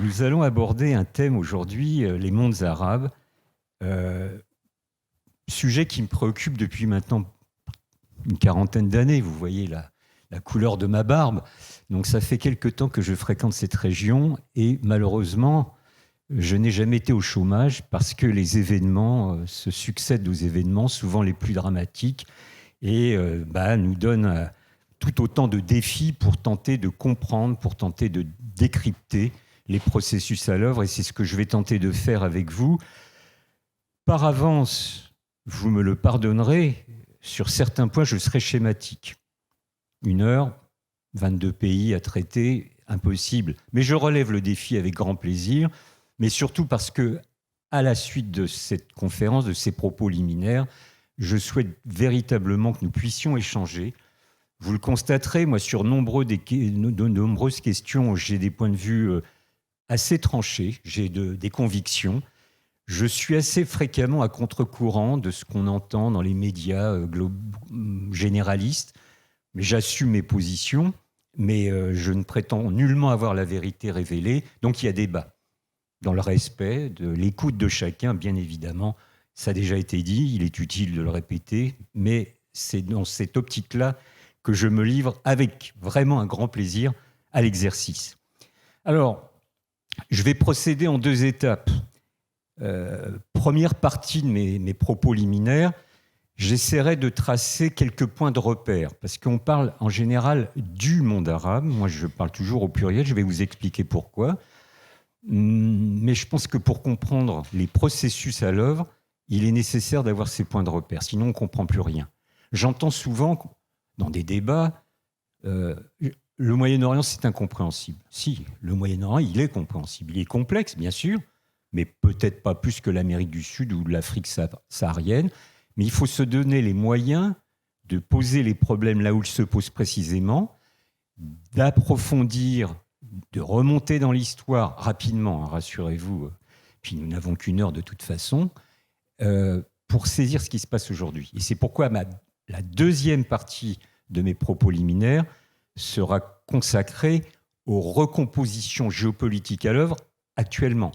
Nous allons aborder un thème aujourd'hui, les mondes arabes, euh, sujet qui me préoccupe depuis maintenant une quarantaine d'années. Vous voyez la couleur de ma barbe. Donc ça fait quelque temps que je fréquente cette région et malheureusement, je n'ai jamais été au chômage parce que les événements se succèdent aux événements, souvent les plus dramatiques, et nous donnent tout autant de défis pour tenter de comprendre, pour tenter de décrypter les processus à l'œuvre. Et c'est ce que je vais tenter de faire avec vous. Par avance, vous me le pardonnerez, sur certains points, je serai schématique. 1 heure, 22 pays à traiter, impossible. Mais je relève le défi avec grand plaisir, mais surtout parce que, à la suite de cette conférence, de ces propos liminaires, je souhaite véritablement que nous puissions échanger. Vous le constaterez, moi, sur de nombreuses questions, j'ai des points de vue assez tranchés, j'ai des convictions. Je suis assez fréquemment à contre-courant de ce qu'on entend dans les médias généralistes, mais j'assume mes positions, mais je ne prétends nullement avoir la vérité révélée, donc il y a débat. Dans le respect de l'écoute de chacun, bien évidemment, ça a déjà été dit, il est utile de le répéter, mais c'est dans cette optique-là que je me livre avec vraiment un grand plaisir à l'exercice. Alors, je vais procéder en 2 étapes. Première partie de mes propos liminaires, j'essaierai de tracer quelques points de repère, parce qu'on parle en général du monde arabe. Moi, je parle toujours au pluriel, je vais vous expliquer pourquoi. Mais je pense que pour comprendre les processus à l'œuvre, il est nécessaire d'avoir ces points de repère, sinon on ne comprend plus rien. J'entends souvent dans des débats, le Moyen-Orient, c'est incompréhensible. Si, le Moyen-Orient, il est compréhensible. Il est complexe, bien sûr, mais peut-être pas plus que l'Amérique du Sud ou l'Afrique saharienne. Mais il faut se donner les moyens de poser les problèmes là où ils se posent précisément, d'approfondir, de remonter dans l'histoire rapidement, hein, rassurez-vous, puis nous n'avons qu'1 heure de toute façon, pour saisir ce qui se passe aujourd'hui. Et c'est pourquoi la deuxième partie de mes propos liminaires sera consacrée aux recompositions géopolitiques à l'œuvre actuellement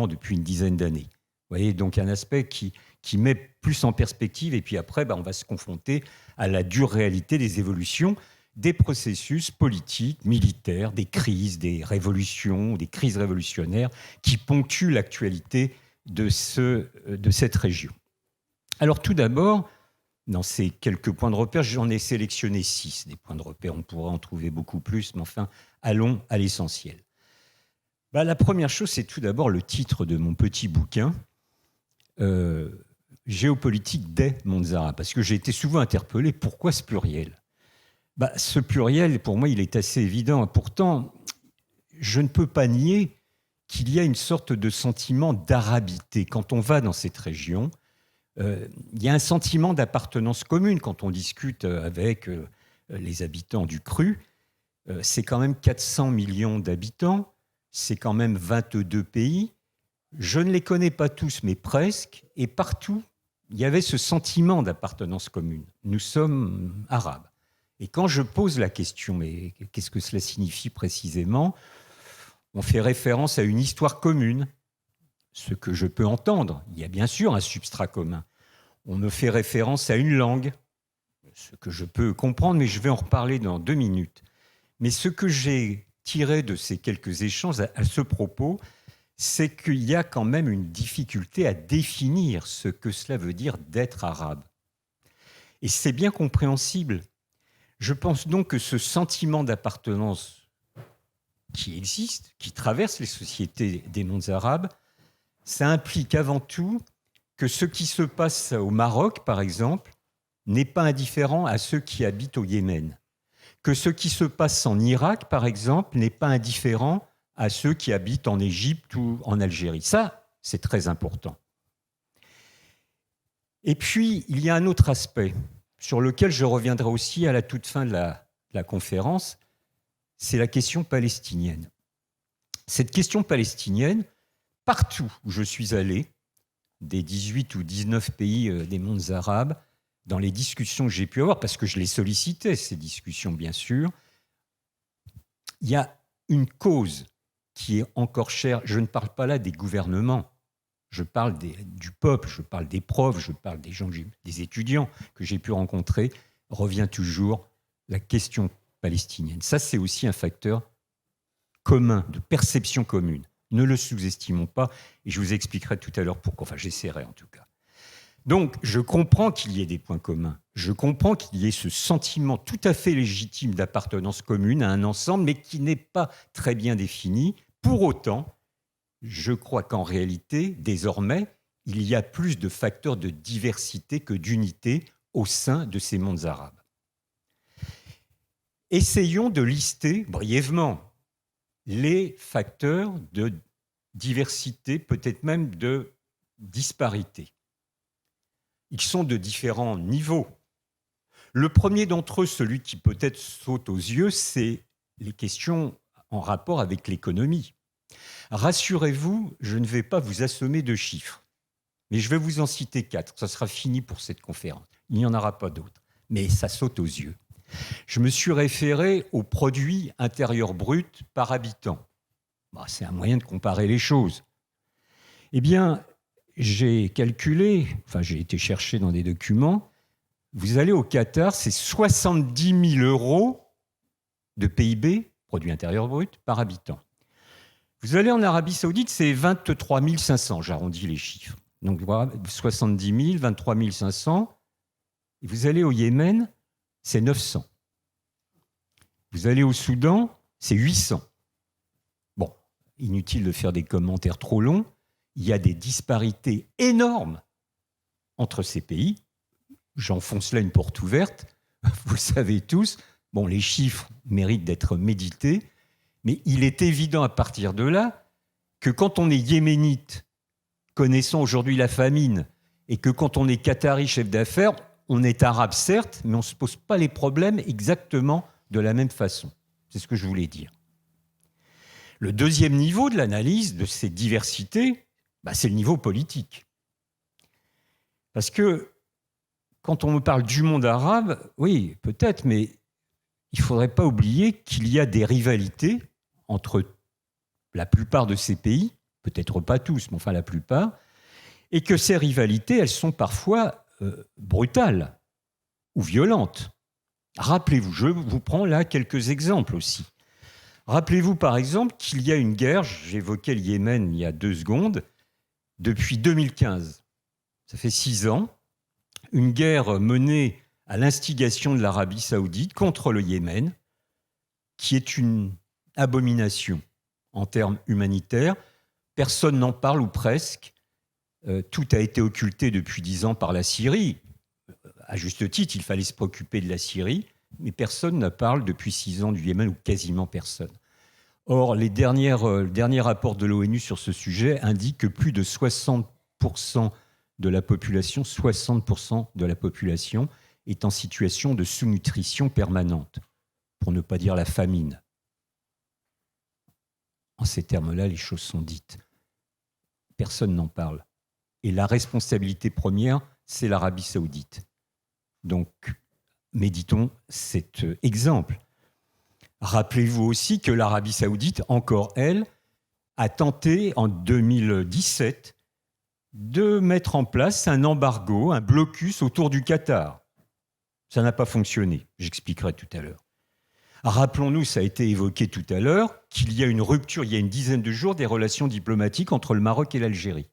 depuis une dizaine d'années. Vous voyez, donc un aspect qui met plus en perspective, et puis après, on va se confronter à la dure réalité des évolutions des processus politiques, militaires, des crises, des révolutions, des crises révolutionnaires qui ponctuent l'actualité de cette région. Alors tout d'abord, dans ces quelques points de repère, j'en ai sélectionné 6 des points de repère. On pourrait en trouver beaucoup plus, mais enfin, allons à l'essentiel. La première chose, c'est tout d'abord le titre de mon petit bouquin, Géopolitique des mondes arabes, parce que j'ai été souvent interpellé, pourquoi ce pluriel ? Ce pluriel, pour moi, il est assez évident. Pourtant, je ne peux pas nier qu'il y a une sorte de sentiment d'arabité. Quand on va dans cette région, il y a un sentiment d'appartenance commune. Quand on discute avec les habitants du Cru, c'est quand même 400 millions d'habitants, c'est quand même 22 pays. Je ne les connais pas tous, mais presque. Et partout, il y avait ce sentiment d'appartenance commune. Nous sommes arabes. Et quand je pose la question, mais qu'est-ce que cela signifie précisément ? On fait référence à une histoire commune, ce que je peux entendre. Il y a bien sûr un substrat commun. On me fait référence à une langue, ce que je peux comprendre, mais je vais en reparler dans 2 minutes. Mais ce que j'ai tiré de ces quelques échanges à ce propos, c'est qu'il y a quand même une difficulté à définir ce que cela veut dire d'être arabe. Et c'est bien compréhensible. Je pense donc que ce sentiment d'appartenance qui existe, qui traverse les sociétés des mondes arabes, ça implique avant tout que ce qui se passe au Maroc, par exemple, n'est pas indifférent à ceux qui habitent au Yémen. Que ce qui se passe en Irak, par exemple, n'est pas indifférent à ceux qui habitent en Égypte ou en Algérie. Ça, c'est très important. Et puis, il y a un autre aspect sur lequel je reviendrai aussi à la toute fin de la conférence, c'est la question palestinienne. Cette question palestinienne, partout où je suis allé, des 18 ou 19 pays des mondes arabes, dans les discussions que j'ai pu avoir, parce que je les sollicitais, ces discussions, bien sûr, il y a une cause qui est encore cher. Je ne parle pas là des gouvernements, je parle du peuple, je parle des profs, je parle des gens, des étudiants que j'ai pu rencontrer, revient toujours la question palestinienne. Ça, c'est aussi un facteur commun, de perception commune. Ne le sous-estimons pas, et je vous expliquerai tout à l'heure pourquoi, enfin j'essaierai en tout cas. Donc, je comprends qu'il y ait des points communs. Je comprends qu'il y ait ce sentiment tout à fait légitime d'appartenance commune à un ensemble, mais qui n'est pas très bien défini. Pour autant, je crois qu'en réalité, désormais, il y a plus de facteurs de diversité que d'unité au sein de ces mondes arabes. Essayons de lister brièvement les facteurs de diversité, peut-être même de disparité. Ils sont de différents niveaux. Le premier d'entre eux, celui qui peut-être saute aux yeux, c'est les questions en rapport avec l'économie. Rassurez-vous, je ne vais pas vous assommer de chiffres, mais je vais vous en citer 4. Ça sera fini pour cette conférence. Il n'y en aura pas d'autres, mais ça saute aux yeux. Je me suis référé au produit intérieur brut par habitant. C'est un moyen de comparer les choses. Eh bien, j'ai calculé, j'ai été chercher dans des documents, vous allez au Qatar, c'est 70 000 euros de PIB, produit intérieur brut, par habitant. Vous allez en Arabie Saoudite, c'est 23 500, j'arrondis les chiffres. Donc voilà, 70 000, 23 500. Et vous allez au Yémen, c'est 900. Vous allez au Soudan, c'est 800. Bon, inutile de faire des commentaires trop longs. Il y a des disparités énormes entre ces pays. J'enfonce là une porte ouverte. Vous le savez tous. Bon, les chiffres méritent d'être médités. Mais il est évident à partir de là que quand on est yéménite, connaissant aujourd'hui la famine, et que quand on est qatari chef d'affaires, on est arabe certes, mais on ne se pose pas les problèmes exactement de la même façon. C'est ce que je voulais dire. Le deuxième niveau de l'analyse de ces diversités, c'est le niveau politique. Parce que quand on me parle du monde arabe, oui, peut-être, mais il ne faudrait pas oublier qu'il y a des rivalités entre la plupart de ces pays, peut-être pas tous, mais enfin la plupart, et que ces rivalités, elles sont parfois brutales ou violentes. Rappelez-vous, je vous prends là quelques exemples aussi. Rappelez-vous par exemple qu'il y a une guerre, j'évoquais le Yémen il y a 2 secondes, depuis 2015. Ça fait 6 ans, une guerre menée à l'instigation de l'Arabie Saoudite contre le Yémen, qui est une abomination en termes humanitaires. Personne n'en parle ou presque. Tout a été occulté depuis 10 ans par la Syrie. À juste titre, il fallait se préoccuper de la Syrie, mais personne ne parle depuis 6 ans du Yémen, ou quasiment personne. Or, le dernier rapport de l'ONU sur ce sujet indique que plus de 60% de la population est en situation de sous-nutrition permanente, pour ne pas dire la famine. En ces termes-là, les choses sont dites. Personne n'en parle. Et la responsabilité première, c'est l'Arabie Saoudite. Donc, méditons cet exemple. Rappelez-vous aussi que l'Arabie Saoudite, encore elle, a tenté en 2017 de mettre en place un embargo, un blocus autour du Qatar. Ça n'a pas fonctionné, j'expliquerai tout à l'heure. Rappelons-nous, ça a été évoqué tout à l'heure, qu'il y a une rupture, il y a une dizaine de jours, des relations diplomatiques entre le Maroc et l'Algérie.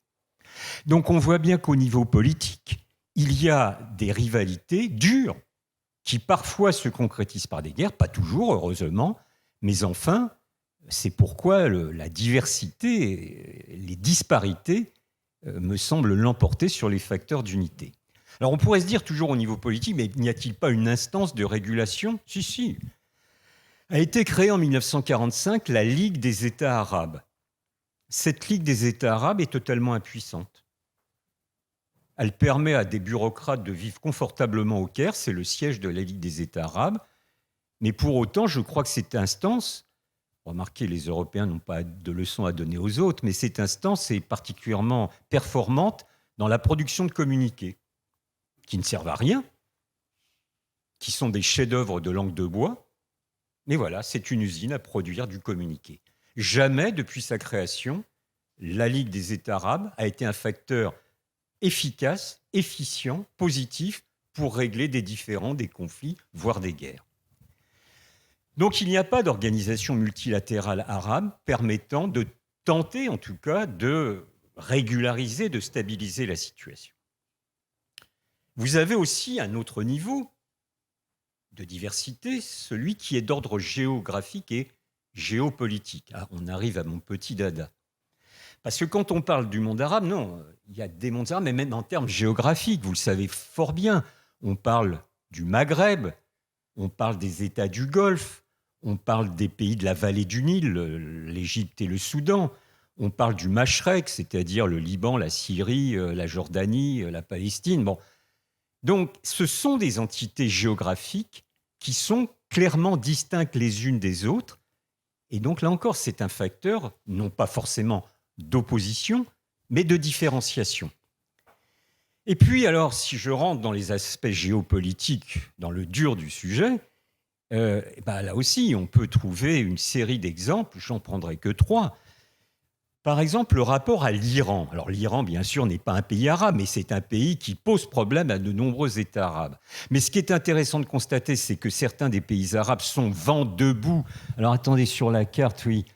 Donc on voit bien qu'au niveau politique, il y a des rivalités dures qui parfois se concrétisent par des guerres, pas toujours, heureusement, mais enfin, c'est pourquoi la diversité, les disparités me semblent l'emporter sur les facteurs d'unité. Alors on pourrait se dire toujours au niveau politique, mais n'y a-t-il pas une instance de régulation ? Si. A été créée en 1945 la Ligue des États arabes. Cette Ligue des États arabes est totalement impuissante. Elle permet à des bureaucrates de vivre confortablement au Caire, c'est le siège de la Ligue des États arabes, mais pour autant, je crois que cette instance, remarquez, les Européens n'ont pas de leçons à donner aux autres, mais cette instance est particulièrement performante dans la production de communiqués, qui ne servent à rien, qui sont des chefs-d'œuvre de langue de bois, mais voilà, c'est une usine à produire du communiqué. Jamais, depuis sa création, la Ligue des États arabes a été un facteur efficace, efficient, positif pour régler des différends, des conflits, voire des guerres. Donc il n'y a pas d'organisation multilatérale arabe permettant de tenter, en tout cas, de régulariser, de stabiliser la situation. Vous avez aussi un autre niveau de diversité, celui qui est d'ordre géographique et géopolitique. Ah, on arrive à mon petit dada. Parce que quand on parle du monde arabe, non, il y a des mondes arabes, mais même en termes géographiques, vous le savez fort bien. On parle du Maghreb, on parle des États du Golfe, on parle des pays de la vallée du Nil, l'Égypte et le Soudan. On parle du Mashrek, c'est-à-dire le Liban, la Syrie, la Jordanie, la Palestine. Bon. Donc, ce sont des entités géographiques qui sont clairement distinctes les unes des autres. Et donc, là encore, c'est un facteur, non pas forcément d'opposition, mais de différenciation. Et puis, alors, si je rentre dans les aspects géopolitiques, dans le dur du sujet, là aussi, on peut trouver une série d'exemples, j'en prendrai que 3. Par exemple, le rapport à l'Iran. Alors l'Iran, bien sûr, n'est pas un pays arabe, mais c'est un pays qui pose problème à de nombreux États arabes. Mais ce qui est intéressant de constater, c'est que certains des pays arabes sont vent debout. Alors attendez, sur la carte, oui,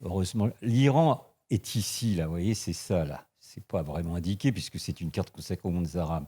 heureusement, l'Iran est ici, là, vous voyez, c'est ça, là. C'est pas vraiment indiqué, puisque c'est une carte consacrée aux mondes arabes.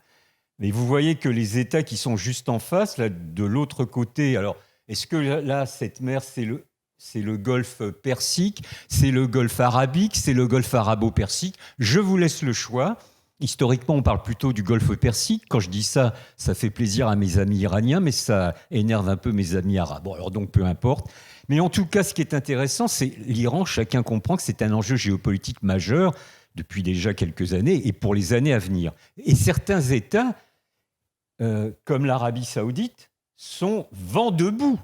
Mais vous voyez que les États qui sont juste en face, là, de l'autre côté, alors, est-ce que là, cette mer, c'est le golfe Persique, c'est le golfe arabique, c'est le golfe arabo-persique? Je vous laisse le choix. Historiquement, on parle plutôt du golfe Persique. Quand je dis ça, ça fait plaisir à mes amis iraniens, mais ça énerve un peu mes amis arabes. Bon, alors donc, peu importe. Mais en tout cas, ce qui est intéressant, c'est l'Iran. Chacun comprend que c'est un enjeu géopolitique majeur depuis déjà quelques années et pour les années à venir. Et certains États, comme l'Arabie saoudite, sont vent debout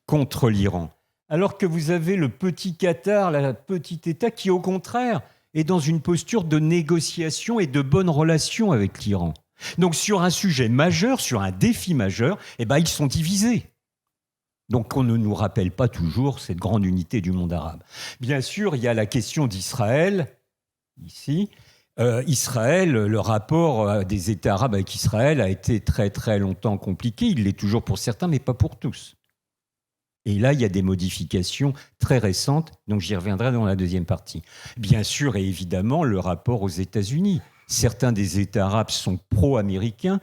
contre l'Iran. Alors que vous avez le petit Qatar, le petit État qui, au contraire, est dans une posture de négociation et de bonne relation avec l'Iran. Donc sur un sujet majeur, sur un défi majeur, ils sont divisés. Donc on ne nous rappelle pas toujours cette grande unité du monde arabe. Bien sûr, il y a la question d'Israël, ici. Israël, le rapport des États arabes avec Israël a été très très longtemps compliqué. Il l'est toujours pour certains, mais pas pour tous. Et là, il y a des modifications très récentes, donc j'y reviendrai dans la deuxième partie. Bien sûr et évidemment, le rapport aux États-Unis. Certains des États arabes sont pro-américains,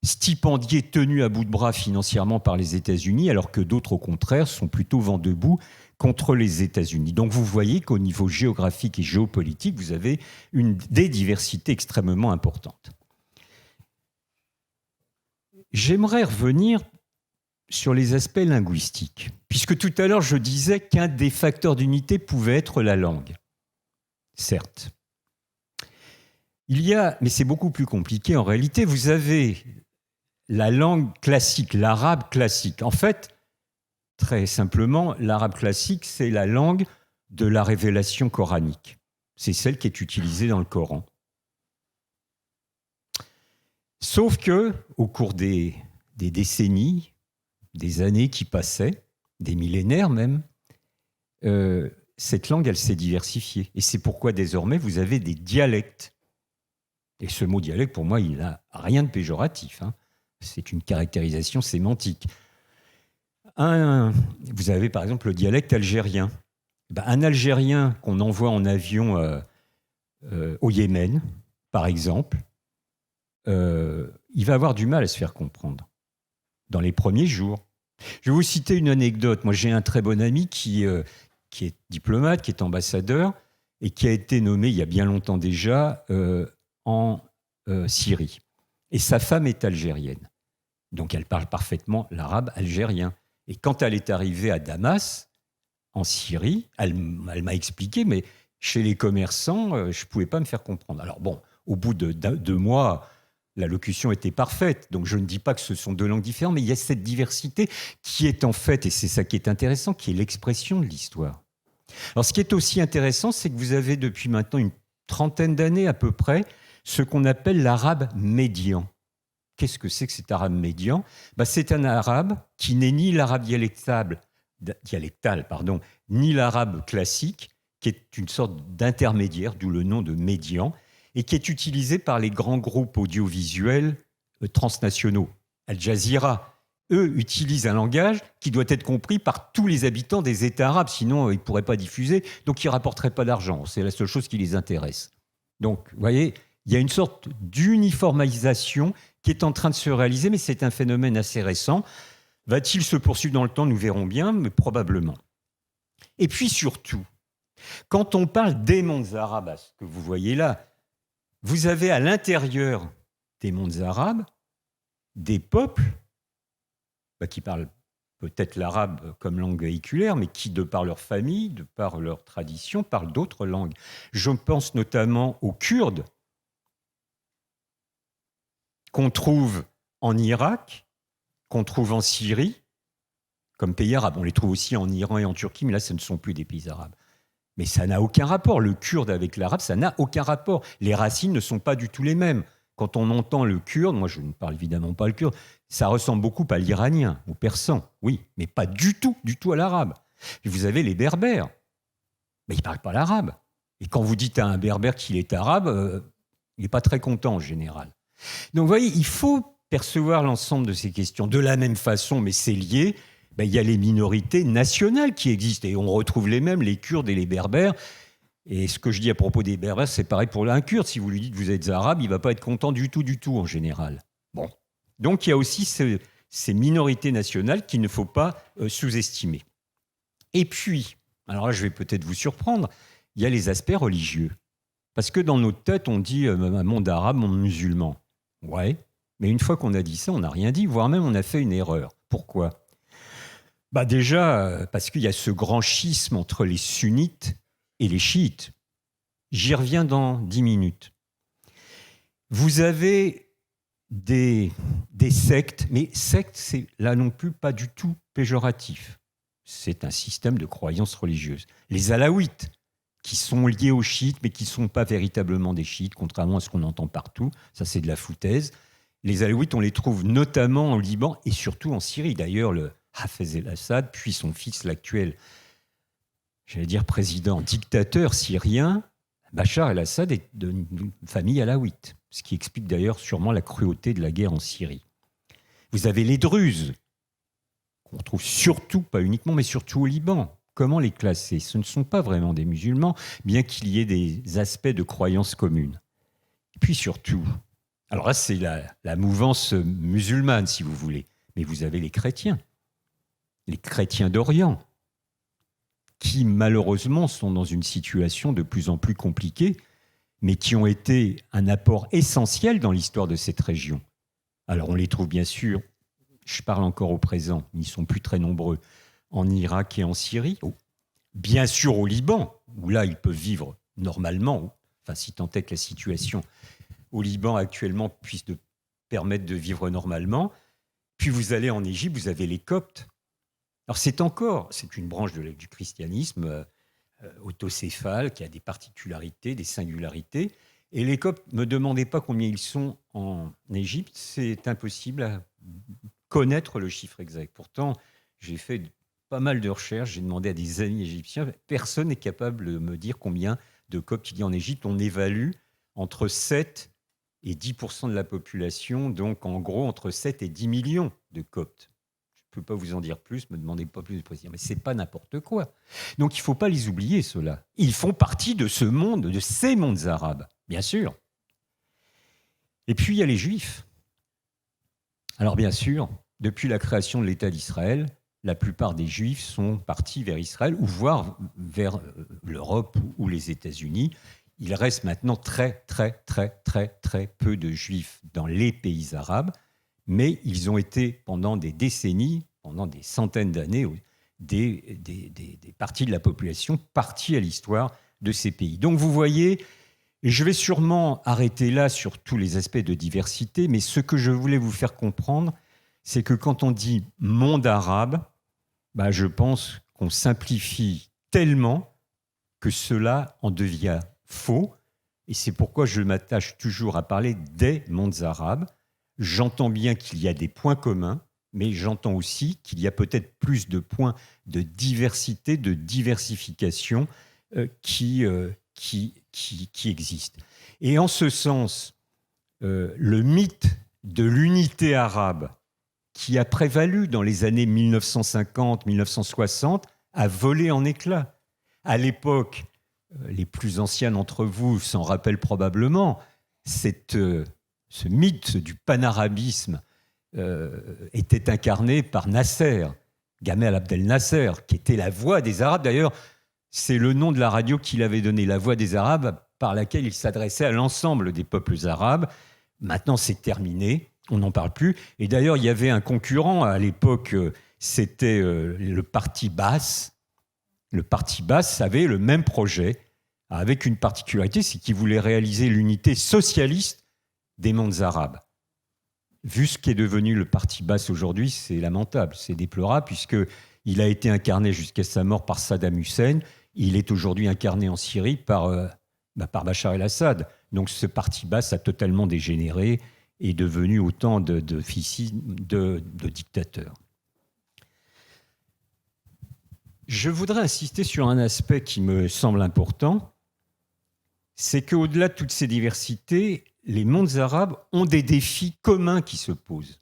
stipendiés, tenus à bout de bras financièrement par les États-Unis, alors que d'autres, au contraire, sont plutôt vent debout contre les États-Unis. Donc vous voyez qu'au niveau géographique et géopolitique, vous avez des diversités extrêmement importantes. J'aimerais revenir sur les aspects linguistiques, puisque tout à l'heure, je disais qu'un des facteurs d'unité pouvait être la langue. Certes. Mais c'est beaucoup plus compliqué en réalité. Vous avez la langue classique, l'arabe classique. En fait, très simplement, l'arabe classique, c'est la langue de la révélation coranique. C'est celle qui est utilisée dans le Coran. Sauf que, au cours des décennies, des années qui passaient, des millénaires même, cette langue, elle s'est diversifiée. Et c'est pourquoi désormais, vous avez des dialectes. Et ce mot dialecte, pour moi, il n'a rien de péjoratif. C'est une caractérisation sémantique. Vous avez par exemple le dialecte algérien. Un Algérien qu'on envoie en avion au Yémen, par exemple, il va avoir du mal à se faire comprendre dans les premiers jours. Je vais vous citer une anecdote. Moi, j'ai un très bon ami qui est diplomate, qui est ambassadeur, et qui a été nommé il y a bien longtemps déjà en Syrie. Et sa femme est algérienne. Donc, elle parle parfaitement l'arabe algérien. Et quand elle est arrivée à Damas, en Syrie, elle m'a expliqué, mais chez les commerçants, je ne pouvais pas me faire comprendre. Alors bon, au bout de 2 mois, la locution était parfaite. Donc je ne dis pas que ce sont 2 langues différentes, mais il y a cette diversité qui est en fait, et c'est ça qui est intéressant, qui est l'expression de l'histoire. Alors ce qui est aussi intéressant, c'est que vous avez depuis maintenant une 30aine d'années à peu près, ce qu'on appelle l'arabe médian. Qu'est-ce que c'est que cet arabe médian ? C'est un arabe qui n'est ni l'arabe dialectable dialectal, ni l'arabe classique, qui est une sorte d'intermédiaire, d'où le nom de médian, et qui est utilisé par les grands groupes audiovisuels transnationaux. Al Jazeera, eux, utilisent un langage qui doit être compris par tous les habitants des États arabes, sinon ils ne pourraient pas diffuser, donc ils ne rapporteraient pas d'argent. C'est la seule chose qui les intéresse. Donc, vous voyez, il y a une sorte d'uniformisation qui est en train de se réaliser, mais c'est un phénomène assez récent. Va-t-il se poursuivre dans le temps? Nous verrons bien, mais probablement. Et puis surtout, quand on parle des mondes arabes, ce que vous voyez là, vous avez à l'intérieur des mondes arabes des peuples qui parlent peut-être l'arabe comme langue véhiculaire, mais qui, de par leur famille, de par leur tradition, parlent d'autres langues. Je pense notamment aux Kurdes, qu'on trouve en Irak, qu'on trouve en Syrie, comme pays arabes. On les trouve aussi en Iran et en Turquie, mais là, ce ne sont plus des pays arabes. Mais ça n'a aucun rapport. Le kurde avec l'arabe, ça n'a aucun rapport. Les racines ne sont pas du tout les mêmes. Quand on entend le kurde, moi je ne parle évidemment pas le kurde, ça ressemble beaucoup à l'iranien, au persan, oui, mais pas du tout à l'arabe. Et vous avez les berbères, mais ils ne parlent pas l'arabe. Et quand vous dites à un berbère qu'il est arabe, il n'est pas très content en général. Donc vous voyez, il faut percevoir l'ensemble de ces questions de la même façon, mais c'est lié. Il y a les minorités nationales qui existent, et on retrouve les mêmes, les Kurdes et les Berbères. Et ce que je dis à propos des Berbères, c'est pareil pour un Kurde. Si vous lui dites que vous êtes arabe, il ne va pas être content du tout en général. Bon. Donc il y a aussi ces minorités nationales qu'il ne faut pas sous-estimer. Et puis, alors là je vais peut-être vous surprendre, il y a les aspects religieux. Parce que dans notre tête, on dit monde arabe, monde musulman. Ouais, mais une fois qu'on a dit ça, on n'a rien dit, voire même on a fait une erreur. Pourquoi ? Déjà, parce qu'il y a ce grand schisme entre les sunnites et les chiites. J'y reviens dans 10 minutes. Vous avez des sectes, mais secte, c'est là non plus pas du tout péjoratif. C'est un système de croyances religieuses. Les alaouites, qui sont liés aux chiites, mais qui ne sont pas véritablement des chiites, contrairement à ce qu'on entend partout, ça c'est de la foutaise. Les alaouites, on les trouve notamment au Liban et surtout en Syrie. D'ailleurs, le Hafez el-Assad, puis son fils, l'actuel, président, dictateur syrien, Bachar el-Assad est d'une famille alaouite, ce qui explique d'ailleurs sûrement la cruauté de la guerre en Syrie. Vous avez les Druzes, qu'on trouve surtout, pas uniquement, mais surtout au Liban. Comment les classer ? Ce ne sont pas vraiment des musulmans, bien qu'il y ait des aspects de croyances communes. Et puis surtout, alors là c'est la mouvance musulmane, si vous voulez, mais vous avez les chrétiens d'Orient, qui malheureusement sont dans une situation de plus en plus compliquée, mais qui ont été un apport essentiel dans l'histoire de cette région. Alors on les trouve bien sûr, je parle encore au présent, ils ne sont plus très nombreux, en Irak et en Syrie, bien sûr au Liban, où là ils peuvent vivre normalement, enfin si tant est que la situation au Liban actuellement puisse permettre de vivre normalement. Puis vous allez en Égypte, vous avez les Coptes. Alors c'est une branche du christianisme autocéphale qui a des particularités, des singularités. Et les Coptes, ne me demandez pas combien ils sont en Égypte, c'est impossible à connaître le chiffre exact. Pourtant, j'ai fait pas mal de recherches, j'ai demandé à des amis égyptiens, personne n'est capable de me dire combien de Coptes il y a en Égypte. On évalue entre 7 et 10% de la population, donc en gros entre 7 et 10 millions de Coptes. Je ne peux pas vous en dire plus, ne me demandez pas plus de précision. Mais ce n'est pas n'importe quoi. Donc il ne faut pas les oublier, ceux-là. Ils font partie de ce monde, de ces mondes arabes, bien sûr. Et puis il y a les Juifs. Alors bien sûr, depuis la création de l'État d'Israël, la plupart des Juifs sont partis vers Israël, ou voire vers l'Europe ou les États-Unis. Il reste maintenant très peu de Juifs dans les pays arabes, mais ils ont été pendant des décennies, pendant des centaines d'années, des parties de la population parties à l'histoire de ces pays. Donc vous voyez, et je vais sûrement arrêter là sur tous les aspects de diversité, mais ce que je voulais vous faire comprendre, c'est que quand on dit monde arabe, je pense qu'on simplifie tellement que cela en devient faux. Et c'est pourquoi je m'attache toujours à parler des mondes arabes. J'entends bien qu'il y a des points communs, mais j'entends aussi qu'il y a peut-être plus de points de diversité, de diversification qui existent. Et en ce sens, le mythe de l'unité arabe qui a prévalu dans les années 1950-1960 a volé en éclats. À l'époque, les plus anciens d'entre vous s'en rappellent probablement, ce mythe du panarabisme était incarné par Nasser, Gamal Abdel Nasser, qui était la voix des Arabes. D'ailleurs, c'est le nom de la radio qu'il avait donné, la voix des Arabes, par laquelle il s'adressait à l'ensemble des peuples arabes. Maintenant, c'est terminé, on n'en parle plus. Et d'ailleurs, il y avait un concurrent à l'époque, c'était le Parti Baas. Le Parti Baas avait le même projet, avec une particularité, c'est qu'il voulait réaliser l'unité socialiste des mondes arabes. Vu ce qu'est devenu le Parti Baas aujourd'hui, c'est lamentable, c'est déplorable, puisqu'il a été incarné jusqu'à sa mort par Saddam Hussein. Il est aujourd'hui incarné en Syrie par Bachar el-Assad. Donc ce Parti Baas a totalement dégénéré et est devenu autant de dictateurs. Je voudrais insister sur un aspect qui me semble important, c'est qu'au-delà de toutes ces diversités, les mondes arabes ont des défis communs qui se posent.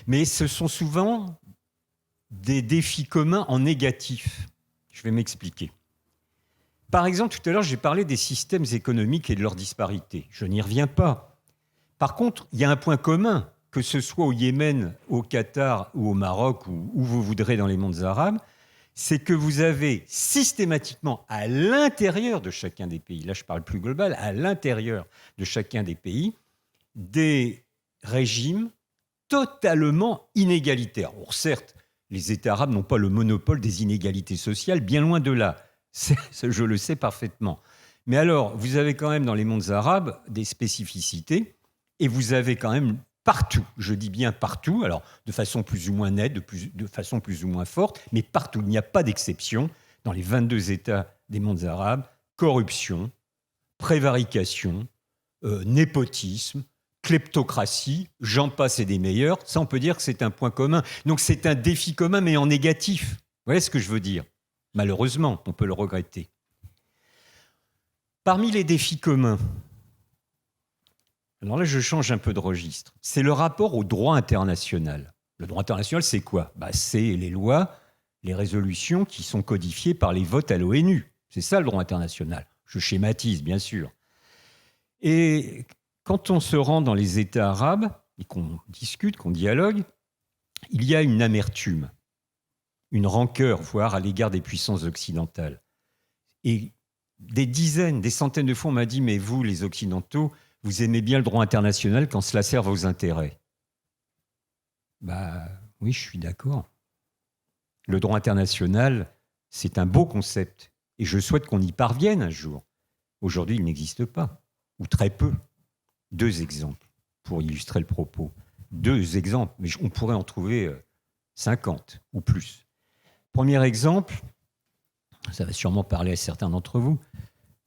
Mais ce sont souvent des défis communs en négatif. Je vais m'expliquer. Par exemple, tout à l'heure, j'ai parlé des systèmes économiques et de leur disparité. Je n'y reviens pas. Par contre, il y a un point commun, que ce soit au Yémen, au Qatar ou au Maroc, ou où vous voudrez dans les mondes arabes, c'est que vous avez systématiquement à l'intérieur de chacun des pays, là je parle plus global, à l'intérieur de chacun des pays, des régimes totalement inégalitaires. Or, certes, les États arabes n'ont pas le monopole des inégalités sociales, bien loin de là. Je le sais parfaitement. Mais alors, vous avez quand même dans les mondes arabes des spécificités et vous avez quand même partout, je dis bien partout, alors de façon plus ou moins nette, de façon plus ou moins forte, mais partout, il n'y a pas d'exception dans les 22 États des mondes arabes, corruption, prévarication, népotisme, kleptocratie, j'en passe et des meilleurs. Ça, on peut dire que c'est un point commun. Donc c'est un défi commun, mais en négatif. Vous voyez ce que je veux dire ? Malheureusement, on peut le regretter. Parmi les défis communs, alors là, je change un peu de registre. C'est le rapport au droit international. Le droit international, c'est quoi ? C'est les lois, les résolutions qui sont codifiées par les votes à l'ONU. C'est ça le droit international. Je schématise, bien sûr. Et quand on se rend dans les États arabes et qu'on discute, qu'on dialogue, il y a une amertume, une rancœur, voire à l'égard des puissances occidentales. Et des dizaines, des centaines de fois, on m'a dit « Mais vous, les Occidentaux, vous aimez bien le droit international quand cela sert vos intérêts. » Oui, je suis d'accord. Le droit international, c'est un beau concept. Et je souhaite qu'on y parvienne un jour. Aujourd'hui, il n'existe pas, ou très peu. 2 exemples pour illustrer le propos. 2 exemples, mais on pourrait en trouver 50 ou plus. Premier exemple, ça va sûrement parler à certains d'entre vous,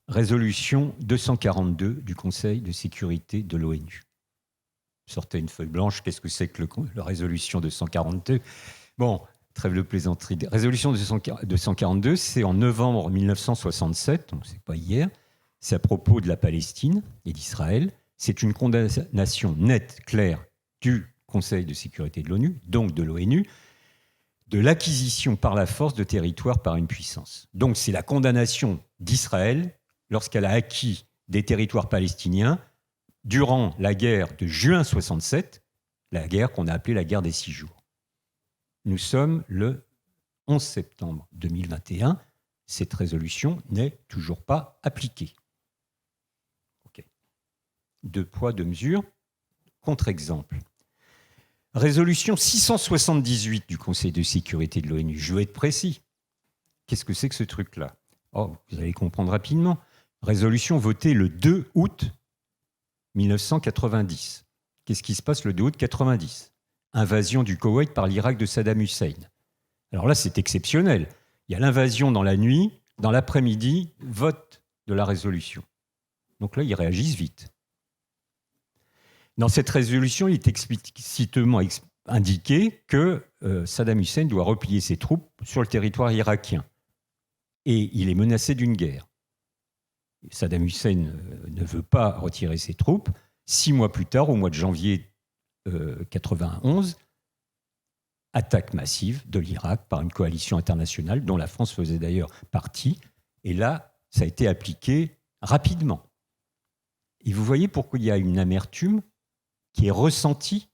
résolution 242 du Conseil de sécurité de l'ONU. Sortez une feuille blanche, qu'est-ce que c'est que la résolution 242 ? Bon, trêve de plaisanterie. Résolution 242, c'est en novembre 1967, donc c'est pas hier, c'est à propos de la Palestine et d'Israël. C'est une condamnation nette, claire du Conseil de sécurité de l'ONU, donc de l'ONU, de l'acquisition par la force de territoires par une puissance. Donc c'est la condamnation d'Israël lorsqu'elle a acquis des territoires palestiniens durant la guerre de juin 67, la guerre qu'on a appelée la guerre des 6 jours. Nous sommes le 11 septembre 2021, cette résolution n'est toujours pas appliquée. Okay. 2 poids, 2 mesures. Contre-exemple. Résolution 678 du Conseil de sécurité de l'ONU. Je veux être précis. Qu'est-ce que c'est que ce truc-là ? Vous allez comprendre rapidement. Résolution votée le 2 août 1990. Qu'est-ce qui se passe le 2 août 1990 ? Invasion du Koweït par l'Irak de Saddam Hussein. Alors là, c'est exceptionnel. Il y a l'invasion dans la nuit, dans l'après-midi, vote de la résolution. Donc là, ils réagissent vite. Dans cette résolution, il est explicitement indiqué que Saddam Hussein doit replier ses troupes sur le territoire irakien. Et il est menacé d'une guerre. Saddam Hussein ne veut pas retirer ses troupes. 6 mois plus tard, au mois de janvier 1991, attaque massive de l'Irak par une coalition internationale dont la France faisait d'ailleurs partie. Et là, ça a été appliqué rapidement. Et vous voyez pourquoi il y a une amertume qui est ressentie,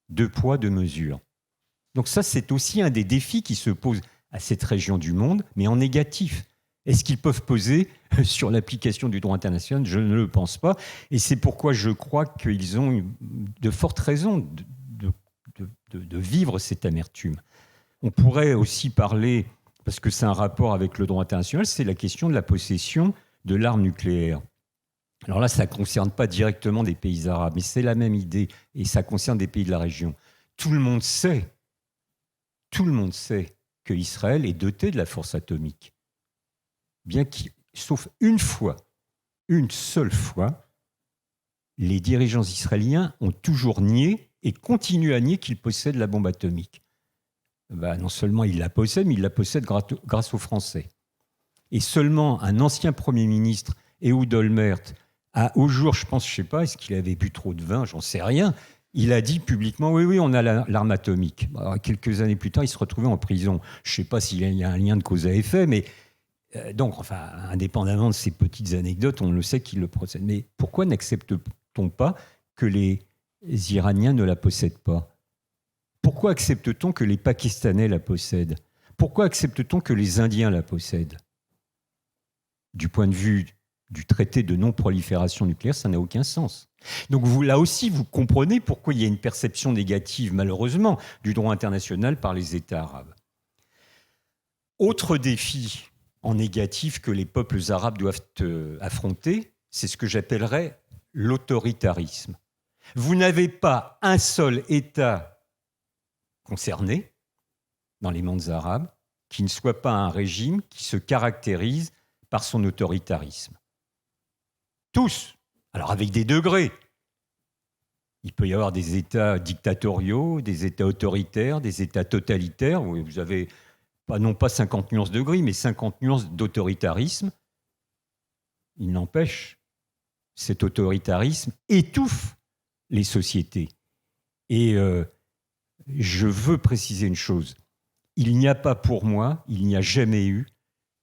2 poids, 2 mesures. Donc ça, c'est aussi un des défis qui se posent à cette région du monde, mais en négatif. Est-ce qu'ils peuvent peser sur l'application du droit international ? Je ne le pense pas. Et c'est pourquoi je crois qu'ils ont de fortes raisons de vivre cette amertume. On pourrait aussi parler, parce que c'est un rapport avec le droit international, c'est la question de la possession de l'arme nucléaire. Alors là, ça ne concerne pas directement des pays arabes, mais c'est la même idée, et ça concerne des pays de la région. Tout le monde sait que Israël est doté de la force atomique. Sauf une seule fois, les dirigeants israéliens ont toujours nié et continuent à nier qu'ils possèdent la bombe atomique. Non seulement ils la possèdent, mais ils la possèdent grâce aux Français. Et seulement un ancien Premier ministre, Ehud Olmert, au jour, je ne sais pas, est-ce qu'il avait bu trop de vin, j'en sais rien, il a dit publiquement, oui, on a l'arme atomique. Quelques années plus tard, il se retrouvait en prison. Je ne sais pas s'il y a un lien de cause à effet, mais indépendamment de ces petites anecdotes, on le sait qu'il le procède. Mais pourquoi n'accepte-t-on pas que les Iraniens ne la possèdent pas ? Pourquoi accepte-t-on que les Pakistanais la possèdent ? Pourquoi accepte-t-on que les Indiens la possèdent ? Du point de vue du traité de non-prolifération nucléaire, ça n'a aucun sens. Donc là aussi, vous comprenez pourquoi il y a une perception négative, malheureusement, du droit international par les États arabes. Autre défi en négatif que les peuples arabes doivent affronter, c'est ce que j'appellerais l'autoritarisme. Vous n'avez pas un seul État concerné dans les mondes arabes qui ne soit pas un régime qui se caractérise par son autoritarisme. Tous, alors avec des degrés. Il peut y avoir des États dictatoriaux, des États autoritaires, des États totalitaires, où vous avez non pas 50 nuances de gris, mais 50 nuances d'autoritarisme. Il n'empêche, cet autoritarisme étouffe les sociétés. Et je veux préciser une chose. Il n'y a pas pour moi, il n'y a jamais eu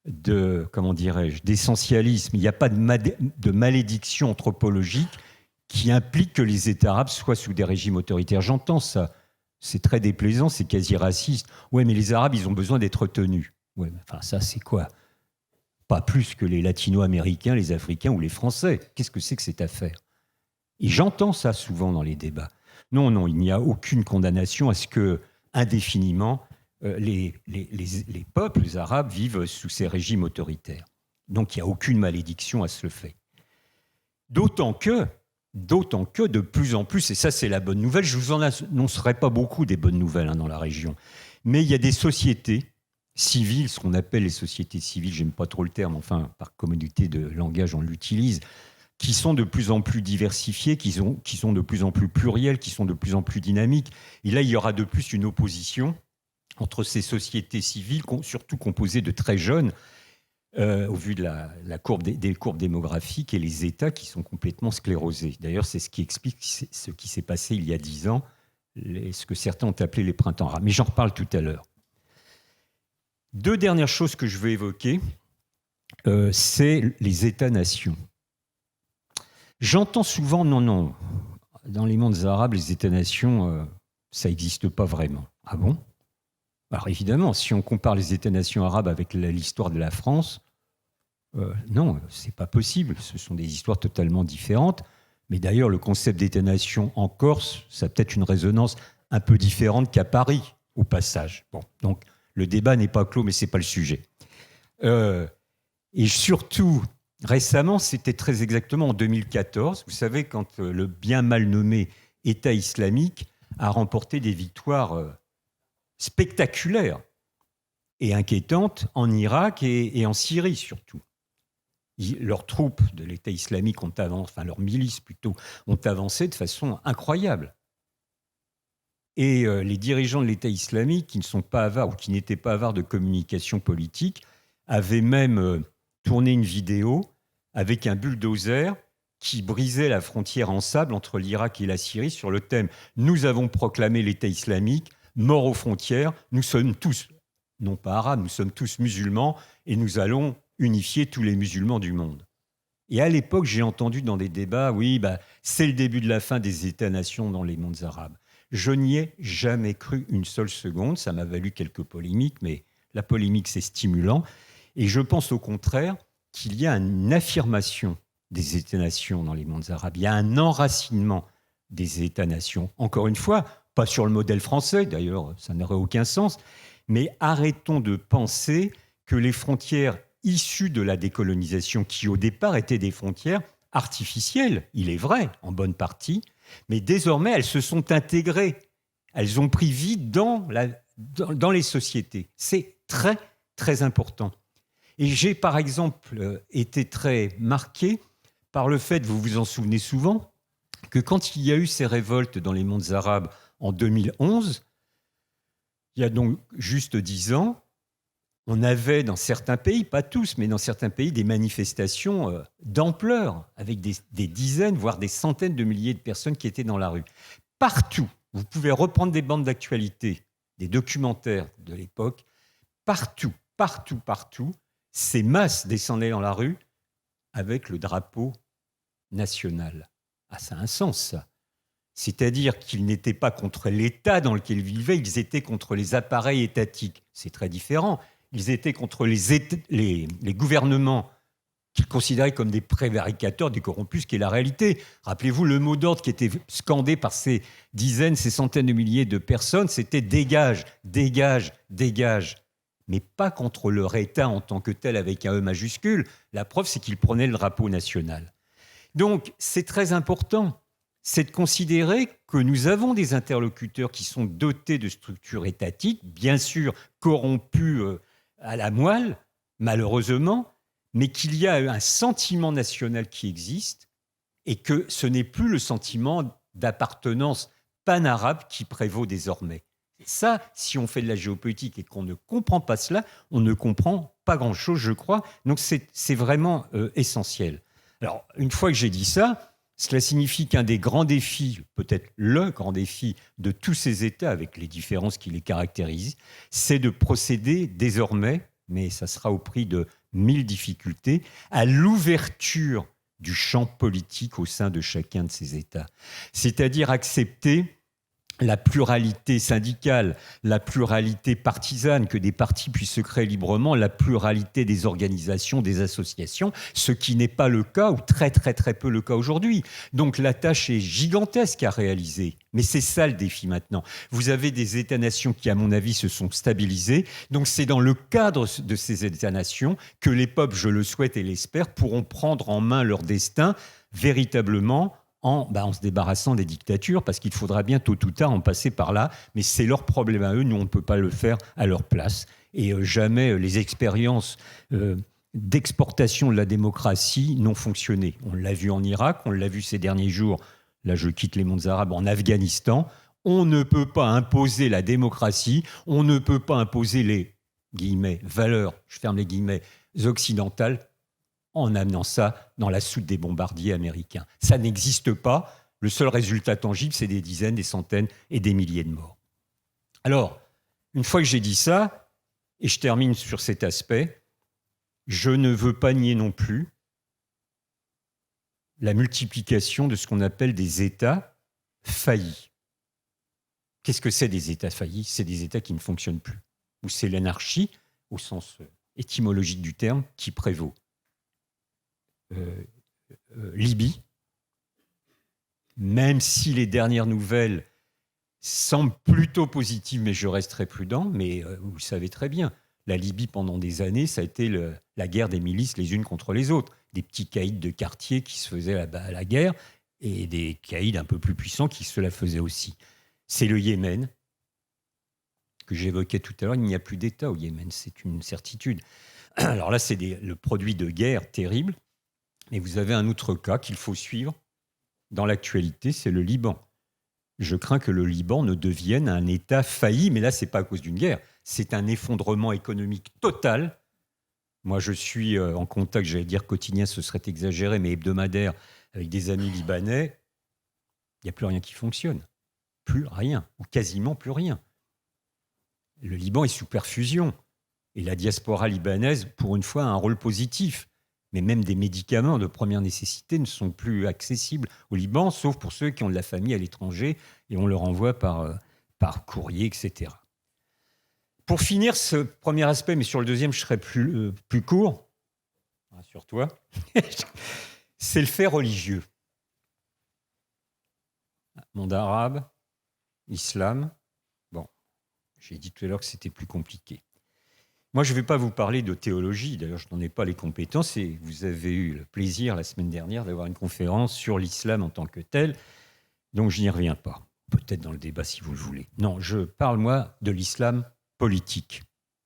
d'essentialisme. Il n'y a pas de malédiction anthropologique qui implique que les États arabes soient sous des régimes autoritaires. J'entends ça. C'est très déplaisant, c'est quasi raciste. Ouais, mais les Arabes, ils ont besoin d'être tenus. Ouais, mais ça, c'est quoi ? Pas plus que les Latino-Américains, les Africains ou les Français. Qu'est-ce que c'est que cette affaire ? Et j'entends ça souvent dans les débats. Non, il n'y a aucune condamnation à ce que, indéfiniment, les peuples arabes vivent sous ces régimes autoritaires. Donc il n'y a aucune malédiction à ce fait. D'autant que de plus en plus, et ça c'est la bonne nouvelle, je ne vous en annoncerai pas beaucoup des bonnes nouvelles dans la région, mais il y a des sociétés civiles, ce qu'on appelle les sociétés civiles, j'aime pas trop le terme, enfin par commodité de langage on l'utilise, qui sont de plus en plus diversifiées, qui sont de plus en plus plurielles, qui sont de plus en plus dynamiques. Et là, il y aura de plus une opposition entre ces sociétés civiles, surtout composées de très jeunes, au vu de la courbe des courbes démographiques, et les États qui sont complètement sclérosés. D'ailleurs, c'est ce qui explique ce qui s'est passé il y a 10 ans, ce que certains ont appelé les printemps arabes. Mais j'en reparle tout à l'heure. 2 dernières choses que je veux évoquer, c'est les États-nations. J'entends souvent, non, dans les mondes arabes, les États-nations, ça n'existe pas vraiment. Ah bon ? Alors évidemment, si on compare les États-nations arabes avec l'histoire de la France, non, c'est pas possible. Ce sont des histoires totalement différentes. Mais d'ailleurs, le concept d'État-nation en Corse, ça a peut-être une résonance un peu différente qu'à Paris, au passage. Bon, donc le débat n'est pas clos, mais c'est pas le sujet. Et surtout, récemment, c'était très exactement en 2014. Vous savez, quand le bien mal nommé État islamique a remporté des victoires spectaculaires et inquiétantes en Irak et en Syrie surtout. Leurs troupes de l'État islamique ont avancé, enfin leurs milices plutôt, ont avancé de façon incroyable. Et les dirigeants de l'État islamique, qui ne sont pas avares ou qui n'étaient pas avares de communication politique, avaient même tourné une vidéo avec un bulldozer qui brisait la frontière en sable entre l'Irak et la Syrie sur le thème « Nous avons proclamé l'État islamique, mort aux frontières, nous sommes tous, non pas arabes, nous sommes tous musulmans et nous allons unifier tous les musulmans du monde ». Et à l'époque, j'ai entendu dans des débats, oui, c'est le début de la fin des États-nations dans les mondes arabes. Je n'y ai jamais cru une seule seconde. Ça m'a valu quelques polémiques, mais la polémique, c'est stimulant. Et je pense au contraire qu'il y a une affirmation des États-nations dans les mondes arabes. Il y a un enracinement des États-nations. Encore une fois, pas sur le modèle français, d'ailleurs, ça n'aurait aucun sens, mais arrêtons de penser que les frontières issues de la décolonisation, qui au départ étaient des frontières artificielles, il est vrai, en bonne partie, mais désormais, elles se sont intégrées. Elles ont pris vie dans les sociétés. C'est très, très important. Et j'ai, par exemple, été très marqué par le fait, vous vous en souvenez souvent, que quand il y a eu ces révoltes dans les mondes arabes en 2011, il y a donc juste 10 ans, on avait dans certains pays, pas tous, mais dans certains pays, des manifestations d'ampleur, avec des dizaines, voire des centaines de milliers de personnes qui étaient dans la rue. Partout, vous pouvez reprendre des bandes d'actualité, des documentaires de l'époque, partout, ces masses descendaient dans la rue avec le drapeau national. Ah, ça a un sens, ça. C'est-à-dire qu'ils n'étaient pas contre l'État dans lequel ils vivaient, ils étaient contre les appareils étatiques. C'est très différent. Ils étaient contre les gouvernements qu'ils considéraient comme des prévaricateurs, des corrompus, ce qui est la réalité. Rappelez-vous, le mot d'ordre qui était scandé par ces dizaines, ces centaines de milliers de personnes, c'était « dégage, dégage, dégage ». Mais pas contre leur État en tant que tel avec un E majuscule. La preuve, c'est qu'ils prenaient le drapeau national. Donc, c'est très important. C'est de considérer que nous avons des interlocuteurs qui sont dotés de structures étatiques, bien sûr corrompus à la moelle, malheureusement, mais qu'il y a un sentiment national qui existe et que ce n'est plus le sentiment d'appartenance pan-arabe qui prévaut désormais. Et ça, si on fait de la géopolitique et qu'on ne comprend pas cela, on ne comprend pas grand-chose, je crois. Donc c'est vraiment essentiel. Alors, une fois que j'ai dit ça, cela signifie qu'un des grands défis, peut-être le grand défi de tous ces États, avec les différences qui les caractérisent, c'est de procéder désormais, mais ça sera au prix de 1000 difficultés, à l'ouverture du champ politique au sein de chacun de ces États. C'est-à-dire accepter la pluralité syndicale, la pluralité partisane, que des partis puissent se créer librement, la pluralité des organisations, des associations, ce qui n'est pas le cas, ou très très très peu le cas aujourd'hui. Donc la tâche est gigantesque à réaliser, mais c'est ça le défi maintenant. Vous avez des États-nations qui, à mon avis, se sont stabilisés, donc c'est dans le cadre de ces États-nations que les peuples, je le souhaite et l'espère, pourront prendre en main leur destin véritablement en se débarrassant des dictatures, parce qu'il faudra bien tôt ou tard en passer par là, mais c'est leur problème à eux, nous on ne peut pas le faire à leur place. Et jamais les expériences d'exportation de la démocratie n'ont fonctionné. On l'a vu en Irak, on l'a vu ces derniers jours, là je quitte les mondes arabes, en Afghanistan. On ne peut pas imposer la démocratie, on ne peut pas imposer les guillemets, valeurs, je ferme les guillemets, occidentales, en amenant ça dans la soute des bombardiers américains. Ça n'existe pas. Le seul résultat tangible, c'est des dizaines, des centaines et des milliers de morts. Alors, une fois que j'ai dit ça, et je termine sur cet aspect, je ne veux pas nier non plus la multiplication de ce qu'on appelle des États faillis. Qu'est-ce que c'est des États faillis ? C'est des États qui ne fonctionnent plus, où c'est l'anarchie, au sens étymologique du terme, qui prévaut. Libye, même si les dernières nouvelles semblent plutôt positives, mais je reste très prudent, mais vous le savez très bien, la Libye pendant des années, ça a été la guerre des milices les unes contre les autres, des petits caïds de quartier qui se faisaient la guerre et des caïds un peu plus puissants qui se la faisaient aussi. C'est le Yémen, que j'évoquais tout à l'heure, il n'y a plus d'État au Yémen, c'est une certitude. Alors là, c'est le produit de guerre terrible. Et vous avez un autre cas qu'il faut suivre dans l'actualité, c'est le Liban. je crains que le Liban ne devienne un État failli, mais là, ce n'est pas à cause d'une guerre, c'est un effondrement économique total. Moi, je suis en contact, j'allais dire quotidien, ce serait exagéré, mais hebdomadaire, avec des amis libanais. Il n'y a plus rien qui fonctionne. Plus rien, ou quasiment plus rien. Le Liban est sous perfusion. Et la diaspora libanaise, pour une fois, a un rôle positif. Mais même des médicaments de première nécessité ne sont plus accessibles au Liban, sauf pour ceux qui ont de la famille à l'étranger et on leur envoie par courrier, etc. Pour finir ce premier aspect, mais sur le deuxième, je serai plus court, rassure-toi, c'est le fait religieux. Monde arabe, islam, bon, j'ai dit tout à l'heure que c'était plus compliqué. Moi, je ne vais pas vous parler de théologie, d'ailleurs, je n'en ai pas les compétences, et vous avez eu le plaisir la semaine dernière d'avoir une conférence sur l'islam en tant que tel, donc je n'y reviens pas. Peut-être dans le débat si vous le voulez. Non, je parle, moi, de l'islam politique,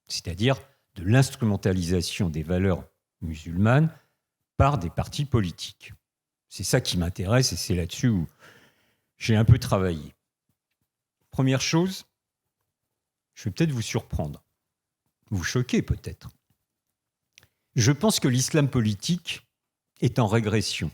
c'est-à-dire de l'instrumentalisation des valeurs musulmanes par des partis politiques. C'est ça qui m'intéresse et c'est là-dessus où j'ai un peu travaillé. Première chose, je vais peut-être vous surprendre, vous choquer peut-être. Je pense que l'islam politique est en régression.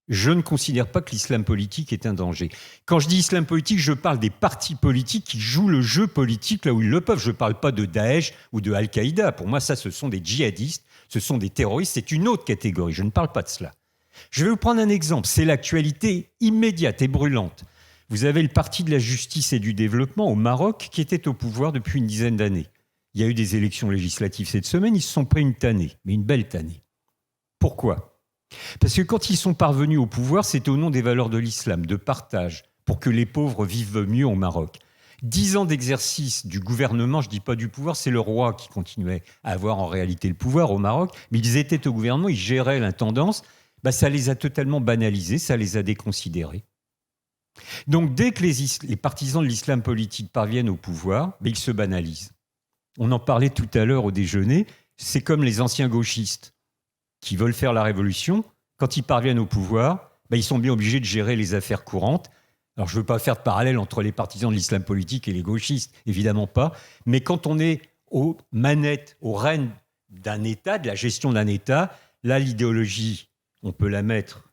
Je ne considère pas que l'islam politique est un danger. Quand je dis islam politique, je parle des partis politiques qui jouent le jeu politique là où ils le peuvent. Je ne parle pas de Daesh ou de Al-Qaïda. Pour moi, ça, ce sont des djihadistes, ce sont des terroristes. C'est une autre catégorie. Je ne parle pas de cela. Je vais vous prendre un exemple. C'est l'actualité immédiate et brûlante. Vous avez le Parti de la justice et du développement au Maroc qui était au pouvoir depuis une dizaine d'années. Il y a eu des élections législatives cette semaine. Ils se sont pris une tannée, mais une belle tannée. Pourquoi ? Parce que quand ils sont parvenus au pouvoir, c'était au nom des valeurs de l'islam, de partage, pour que les pauvres vivent mieux au Maroc. 10 ans d'exercice du gouvernement, je ne dis pas du pouvoir, c'est le roi qui continuait à avoir en réalité le pouvoir au Maroc, mais ils étaient au gouvernement, ils géraient l'intendance, ça les a totalement banalisés, ça les a déconsidérés. Donc dès que les partisans de l'islam politique parviennent au pouvoir, ils se banalisent. On en parlait tout à l'heure au déjeuner, c'est comme les anciens gauchistes qui veulent faire la révolution, quand ils parviennent au pouvoir, ils sont bien obligés de gérer les affaires courantes. Alors, je ne veux pas faire de parallèle entre les partisans de l'islam politique et les gauchistes, évidemment pas. Mais quand on est aux manettes, aux rênes d'un État, de la gestion d'un État, là, l'idéologie, on peut la mettre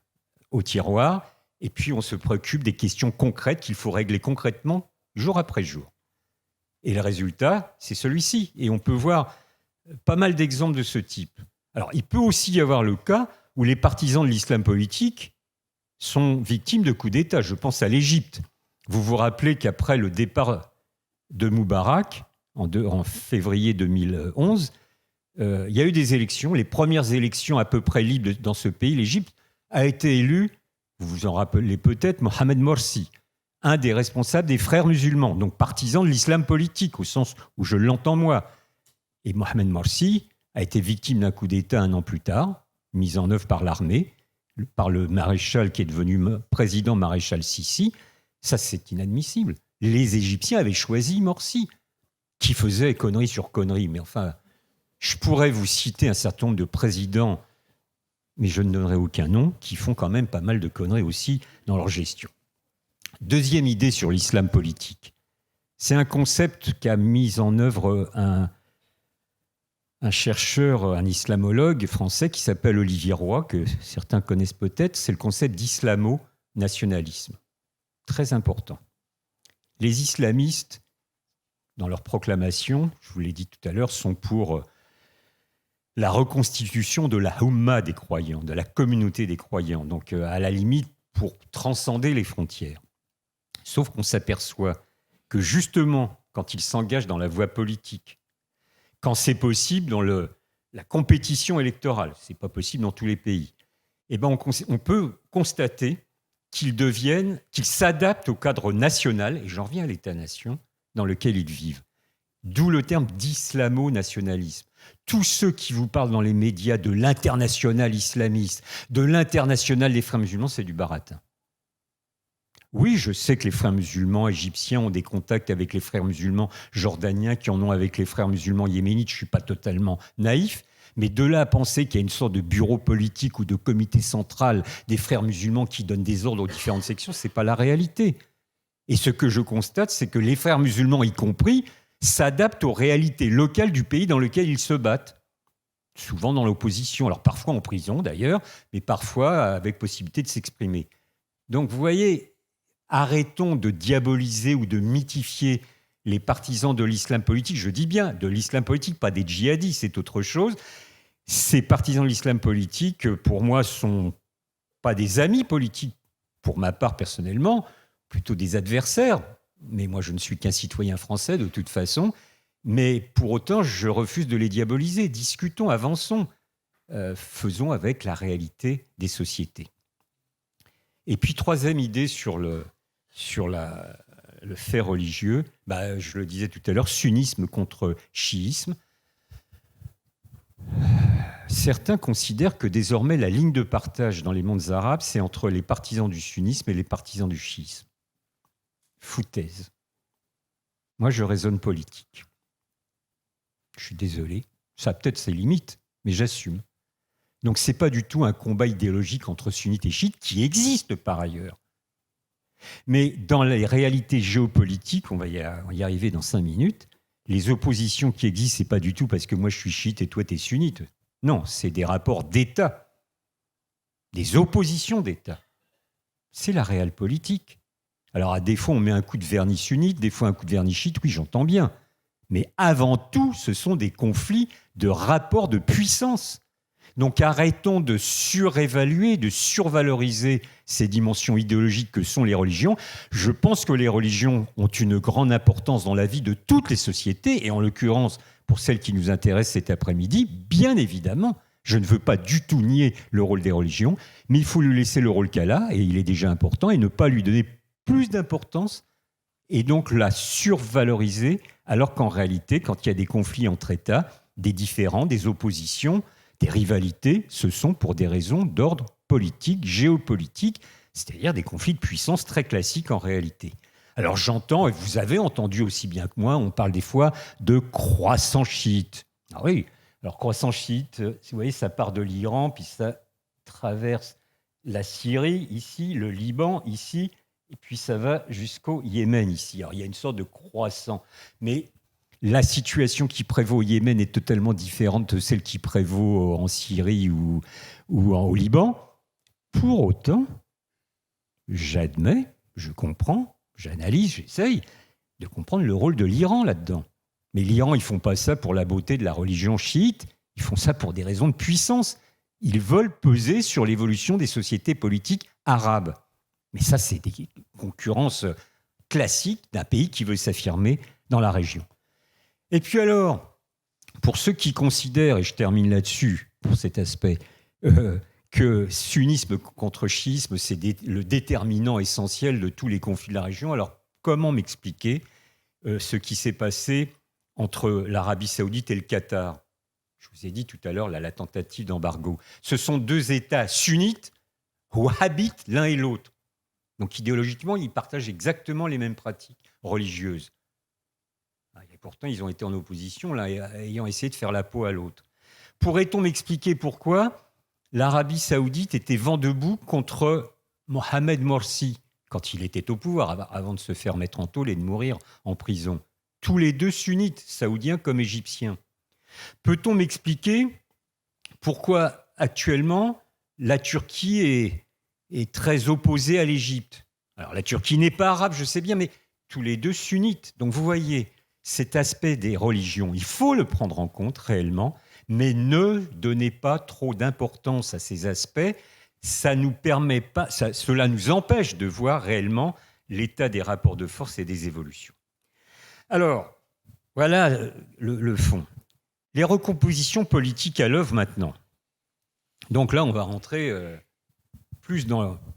au tiroir, et puis on se préoccupe des questions concrètes qu'il faut régler concrètement, jour après jour. Et le résultat, c'est celui-ci. Et on peut voir pas mal d'exemples de ce type. Alors, il peut aussi y avoir le cas où les partisans de l'islam politique sont victimes de coups d'État. Je pense à l'Égypte. Vous vous rappelez qu'après le départ de Moubarak, en février 2011, il y a eu des élections. Les premières élections à peu près libres dans ce pays, l'Égypte, a été élu, vous vous en rappelez peut-être, Mohamed Morsi, un des responsables des frères musulmans, donc partisan de l'islam politique, au sens où je l'entends moi. Et Mohamed Morsi a été victime d'un coup d'État un an plus tard, mis en œuvre par l'armée, par le maréchal qui est devenu président maréchal Sissi. Ça, c'est inadmissible. Les Égyptiens avaient choisi Morsi, qui faisait connerie sur connerie. Mais enfin, je pourrais vous citer un certain nombre de présidents, mais je ne donnerai aucun nom, qui font quand même pas mal de conneries aussi dans leur gestion. Deuxième idée sur l'islam politique. C'est un concept qu'a mis en œuvre un chercheur, un islamologue français qui s'appelle Olivier Roy, que certains connaissent peut-être, c'est le concept d'islamo-nationalisme. Très important. Les islamistes, dans leur proclamation, je vous l'ai dit tout à l'heure, sont pour la reconstitution de la Ummah des croyants, de la communauté des croyants, donc à la limite pour transcender les frontières. Sauf qu'on s'aperçoit que justement, quand ils s'engagent dans la voie politique, quand c'est possible dans la compétition électorale, ce n'est pas possible dans tous les pays, on peut constater qu'ils s'adaptent au cadre national, et j'en reviens à l'État-nation, dans lequel ils vivent. D'où le terme d'islamo-nationalisme. Tous ceux qui vous parlent dans les médias de l'international islamiste, de l'international des frères musulmans, c'est du baratin. Oui, je sais que les frères musulmans égyptiens ont des contacts avec les frères musulmans jordaniens qui en ont avec les frères musulmans yéménites. Je ne suis pas totalement naïf. Mais de là à penser qu'il y a une sorte de bureau politique ou de comité central des frères musulmans qui donnent des ordres aux différentes sections, ce n'est pas la réalité. Et ce que je constate, c'est que les frères musulmans, y compris, s'adaptent aux réalités locales du pays dans lequel ils se battent. Souvent dans l'opposition, alors parfois en prison d'ailleurs, mais parfois avec possibilité de s'exprimer. Donc vous voyez, arrêtons de diaboliser ou de mythifier les partisans de l'islam politique, je dis bien de l'islam politique, pas des djihadistes, c'est autre chose. Ces partisans de l'islam politique, pour moi, sont pas des amis politiques, pour ma part personnellement, plutôt des adversaires. Mais moi, je ne suis qu'un citoyen français de toute façon. Mais pour autant, je refuse de les diaboliser. Discutons, avançons, faisons avec la réalité des sociétés. Et puis, troisième idée sur le fait religieux, je le disais tout à l'heure, sunnisme contre chiisme. Certains considèrent que désormais la ligne de partage dans les mondes arabes, c'est entre les partisans du sunnisme et les partisans du chiisme. Foutaise. Moi, je raisonne politique. Je suis désolé, ça a peut-être ses limites, mais j'assume. Donc, ce n'est pas du tout un combat idéologique entre sunnites et chiites qui existe par ailleurs. Mais dans les réalités géopolitiques, on va y arriver dans 5 minutes, les oppositions qui existent, ce n'est pas du tout parce que moi je suis chiite et toi tu es sunnite. Non, c'est des rapports d'État, des oppositions d'État. C'est la réelle politique. Alors à des fois on met un coup de vernis sunnite, des fois un coup de vernis chiite, oui j'entends bien. Mais avant tout, ce sont des conflits de rapports de puissance. Donc arrêtons de surévaluer, de survaloriser ces dimensions idéologiques que sont les religions. Je pense que les religions ont une grande importance dans la vie de toutes les sociétés, et en l'occurrence, pour celles qui nous intéressent cet après-midi, bien évidemment. Je ne veux pas du tout nier le rôle des religions, mais il faut lui laisser le rôle qu'elle a, et il est déjà important, et ne pas lui donner plus d'importance, et donc la survaloriser, alors qu'en réalité, quand il y a des conflits entre États, des différends, des oppositions, des rivalités, ce sont pour des raisons d'ordre politique, géopolitique, c'est-à-dire des conflits de puissance très classiques en réalité. Alors j'entends, et vous avez entendu aussi bien que moi, on parle des fois de croissant chiite. Ah oui, alors croissant chiite, vous voyez, ça part de l'Iran, puis ça traverse la Syrie, ici, le Liban, ici, et puis ça va jusqu'au Yémen, ici. Alors il y a une sorte de croissant, mais la situation qui prévaut au Yémen est totalement différente de celle qui prévaut en Syrie ou au Liban. Pour autant, j'admets, je comprends, j'analyse, j'essaye de comprendre le rôle de l'Iran là-dedans. Mais l'Iran, ils ne font pas ça pour la beauté de la religion chiite, ils font ça pour des raisons de puissance. Ils veulent peser sur l'évolution des sociétés politiques arabes. Mais ça, c'est des concurrences classiques d'un pays qui veut s'affirmer dans la région. Et puis alors, pour ceux qui considèrent, et je termine là-dessus, pour cet aspect, que sunnisme contre chiisme, c'est le déterminant essentiel de tous les conflits de la région, alors comment m'expliquer ce qui s'est passé entre l'Arabie saoudite et le Qatar ? Je vous ai dit tout à l'heure la tentative d'embargo. Ce sont deux États sunnites où habitent l'un et l'autre. Donc idéologiquement, ils partagent exactement les mêmes pratiques religieuses. Et pourtant, ils ont été en opposition, là, ayant essayé de faire la peau à l'autre. Pourrait-on m'expliquer pourquoi l'Arabie saoudite était vent debout contre Mohamed Morsi, quand il était au pouvoir, avant de se faire mettre en tôle et de mourir en prison ? Tous les deux sunnites, saoudiens comme égyptiens. Peut-on m'expliquer pourquoi, actuellement, la Turquie est très opposée à l'Égypte ? Alors, la Turquie n'est pas arabe, je sais bien, mais tous les deux sunnites. Donc, vous voyez, cet aspect des religions, il faut le prendre en compte réellement, mais ne donnez pas trop d'importance à ces aspects. Ça nous permet pas, cela nous empêche de voir réellement l'état des rapports de force et des évolutions. Alors, voilà le fond. Les recompositions politiques à l'œuvre maintenant. Donc là, on va rentrer plus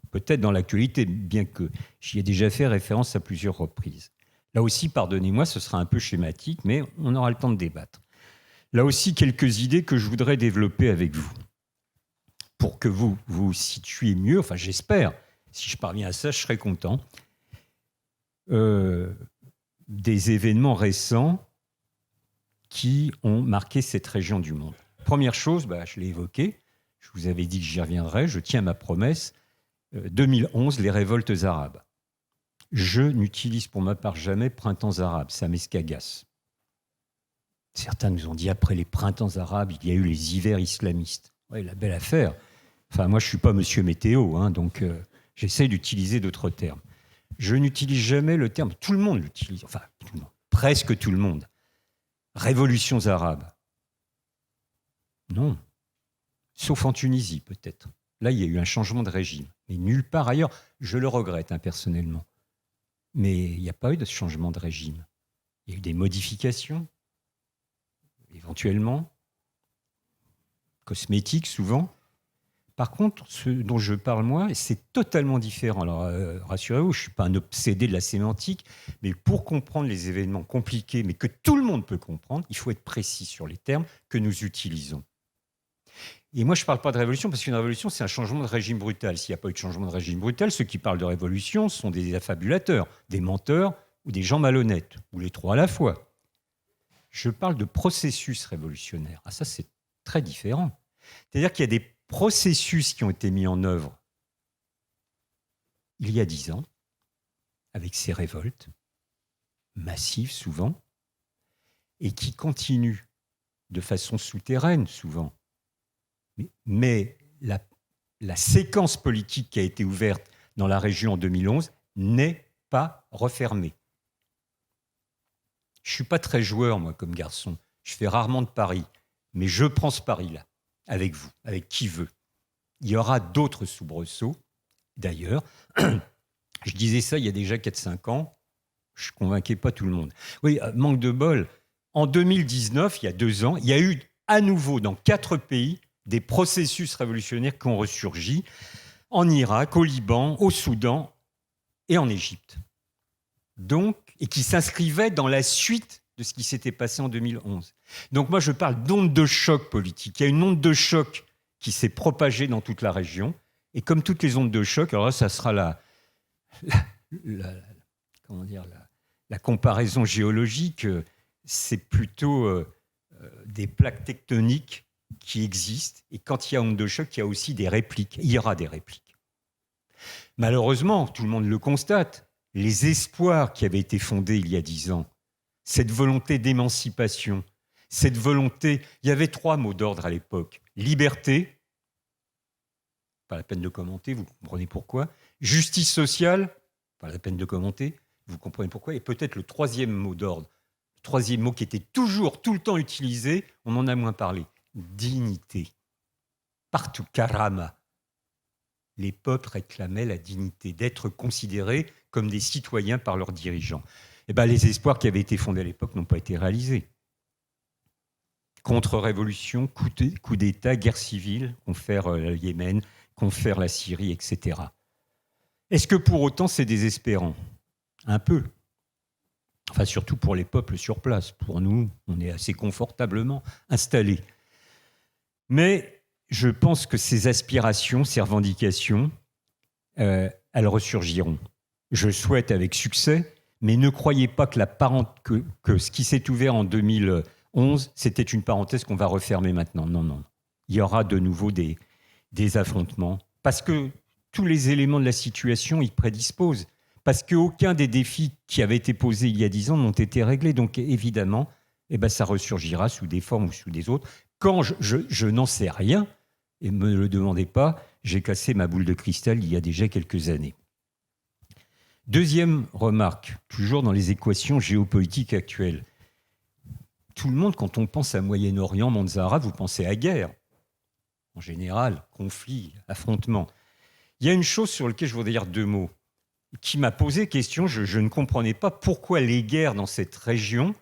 peut-être dans l'actualité, bien que j'y ai déjà fait référence à plusieurs reprises. Là aussi, pardonnez-moi, ce sera un peu schématique, mais on aura le temps de débattre. Là aussi, quelques idées que je voudrais développer avec vous, pour que vous vous situiez mieux, enfin j'espère, si je parviens à ça, je serai content, des événements récents qui ont marqué cette région du monde. première chose, je l'ai évoqué, je vous avais dit que j'y reviendrai, je tiens ma promesse, 2011, les révoltes arabes. Je n'utilise pour ma part jamais printemps arabes, ça m'escagasse. Certains nous ont dit, après les printemps arabes, il y a eu les hivers islamistes. Oui, la belle affaire. Enfin, moi, je ne suis pas monsieur météo, donc j'essaie d'utiliser d'autres termes. Je n'utilise jamais le terme, tout le monde l'utilise, enfin, tout le monde, presque tout le monde. Révolutions arabes. Non. Sauf en Tunisie, peut-être. Là, il y a eu un changement de régime. Mais nulle part ailleurs, je le regrette personnellement. Mais il n'y a pas eu de changement de régime. Il y a eu des modifications, éventuellement, cosmétiques souvent. Par contre, ce dont je parle moi, c'est totalement différent. Alors, rassurez-vous, je ne suis pas un obsédé de la sémantique, mais pour comprendre les événements compliqués, mais que tout le monde peut comprendre, il faut être précis sur les termes que nous utilisons. Et moi, je ne parle pas de révolution, parce qu'une révolution, c'est un changement de régime brutal. S'il n'y a pas eu de changement de régime brutal, ceux qui parlent de révolution sont des affabulateurs, des menteurs ou des gens malhonnêtes, ou les trois à la fois. Je parle de processus révolutionnaire. Ah, ça, c'est très différent. C'est-à-dire qu'il y a des processus qui ont été mis en œuvre il y a 10 ans, avec ces révoltes, massives souvent, et qui continuent de façon souterraine souvent. Mais la séquence politique qui a été ouverte dans la région en 2011 n'est pas refermée. Je ne suis pas très joueur, moi, comme garçon. Je fais rarement de paris, mais je prends ce pari-là, avec vous, avec qui veut. Il y aura d'autres soubresauts. D'ailleurs, je disais ça il y a déjà 4-5 ans, je ne convainquais pas tout le monde. Oui, manque de bol. En 2019, il y a 2 ans, il y a eu à nouveau dans 4 pays des processus révolutionnaires qui ont ressurgi, en Irak, au Liban, au Soudan et en Égypte. Donc, et qui s'inscrivaient dans la suite de ce qui s'était passé en 2011. Donc moi, je parle d'onde de choc politique. Il y a une onde de choc qui s'est propagée dans toute la région. Et comme toutes les ondes de choc, alors là, ça sera la comparaison géologique. C'est plutôt des plaques tectoniques qui existent. Et quand il y a onde de choc, il y a aussi des répliques. Il y aura des répliques. Malheureusement, tout le monde le constate, les espoirs qui avaient été fondés il y a 10 ans, cette volonté d'émancipation, cette volonté... Il y avait 3 mots d'ordre à l'époque. Liberté, pas la peine de commenter, vous comprenez pourquoi. Justice sociale, pas la peine de commenter, vous comprenez pourquoi. Et peut-être le 3e mot d'ordre, le 3e mot qui était toujours, tout le temps utilisé, on en a moins parlé. Dignité. Partout, karama. Les peuples réclamaient la dignité, d'être considérés comme des citoyens par leurs dirigeants. Eh bien, les espoirs qui avaient été fondés à l'époque n'ont pas été réalisés. Contre-révolution, coup d'État, guerre civile, confère le Yémen, confère la Syrie, etc. Est-ce que pour autant c'est désespérant ? Un peu. Enfin, surtout pour les peuples sur place. Pour nous, on est assez confortablement installés. Mais je pense que ces aspirations, ces revendications, elles ressurgiront. Je souhaite avec succès, mais ne croyez pas que que ce qui s'est ouvert en 2011, c'était une parenthèse qu'on va refermer maintenant. Non, non. Il y aura de nouveau des affrontements, parce que tous les éléments de la situation y prédisposent, parce qu'aucun des défis qui avaient été posés il y a 10 ans n'ont été réglés. Donc évidemment, ça ressurgira sous des formes ou sous des autres. Quand je n'en sais rien, et ne me le demandez pas, j'ai cassé ma boule de cristal il y a déjà quelques années. Deuxième remarque, toujours dans les équations géopolitiques actuelles. Tout le monde, quand on pense à Moyen-Orient, monde arabe, vous pensez à guerre. En général, conflit, affrontement. Il y a une chose sur laquelle je voudrais dire 2 mots, qui m'a posé question. Je ne comprenais pas pourquoi les guerres dans cette région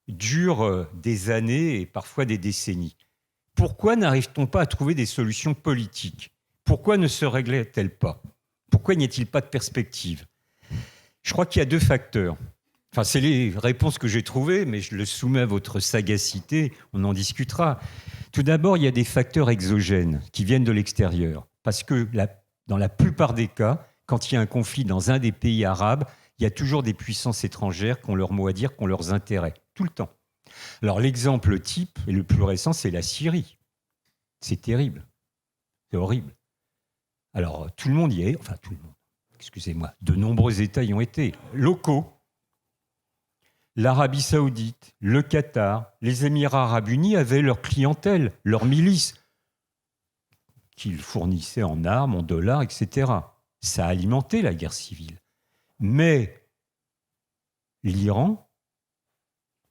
durent des années et parfois des décennies. Pourquoi n'arrive-t-on pas à trouver des solutions politiques ? Pourquoi ne se réglaient-elles pas ? Pourquoi n'y a-t-il pas de perspective ? Je crois qu'il y a 2 facteurs. Enfin, c'est les réponses que j'ai trouvées, mais je le soumets à votre sagacité, on en discutera. Tout d'abord, il y a des facteurs exogènes qui viennent de l'extérieur. Parce que dans la plupart des cas, quand il y a un conflit dans un des pays arabes, il y a toujours des puissances étrangères qui ont leur mot à dire, qui ont leurs intérêts, tout le temps. Alors l'exemple type, et le plus récent, c'est la Syrie. C'est terrible. C'est horrible. Alors, tout le monde y est, enfin tout le monde, excusez-moi, de nombreux États y ont été, locaux. L'Arabie Saoudite, le Qatar, les Émirats Arabes Unis avaient leur clientèle, leur milice, qu'ils fournissaient en armes, en dollars, etc. Ça a alimenté la guerre civile. Mais l'Iran,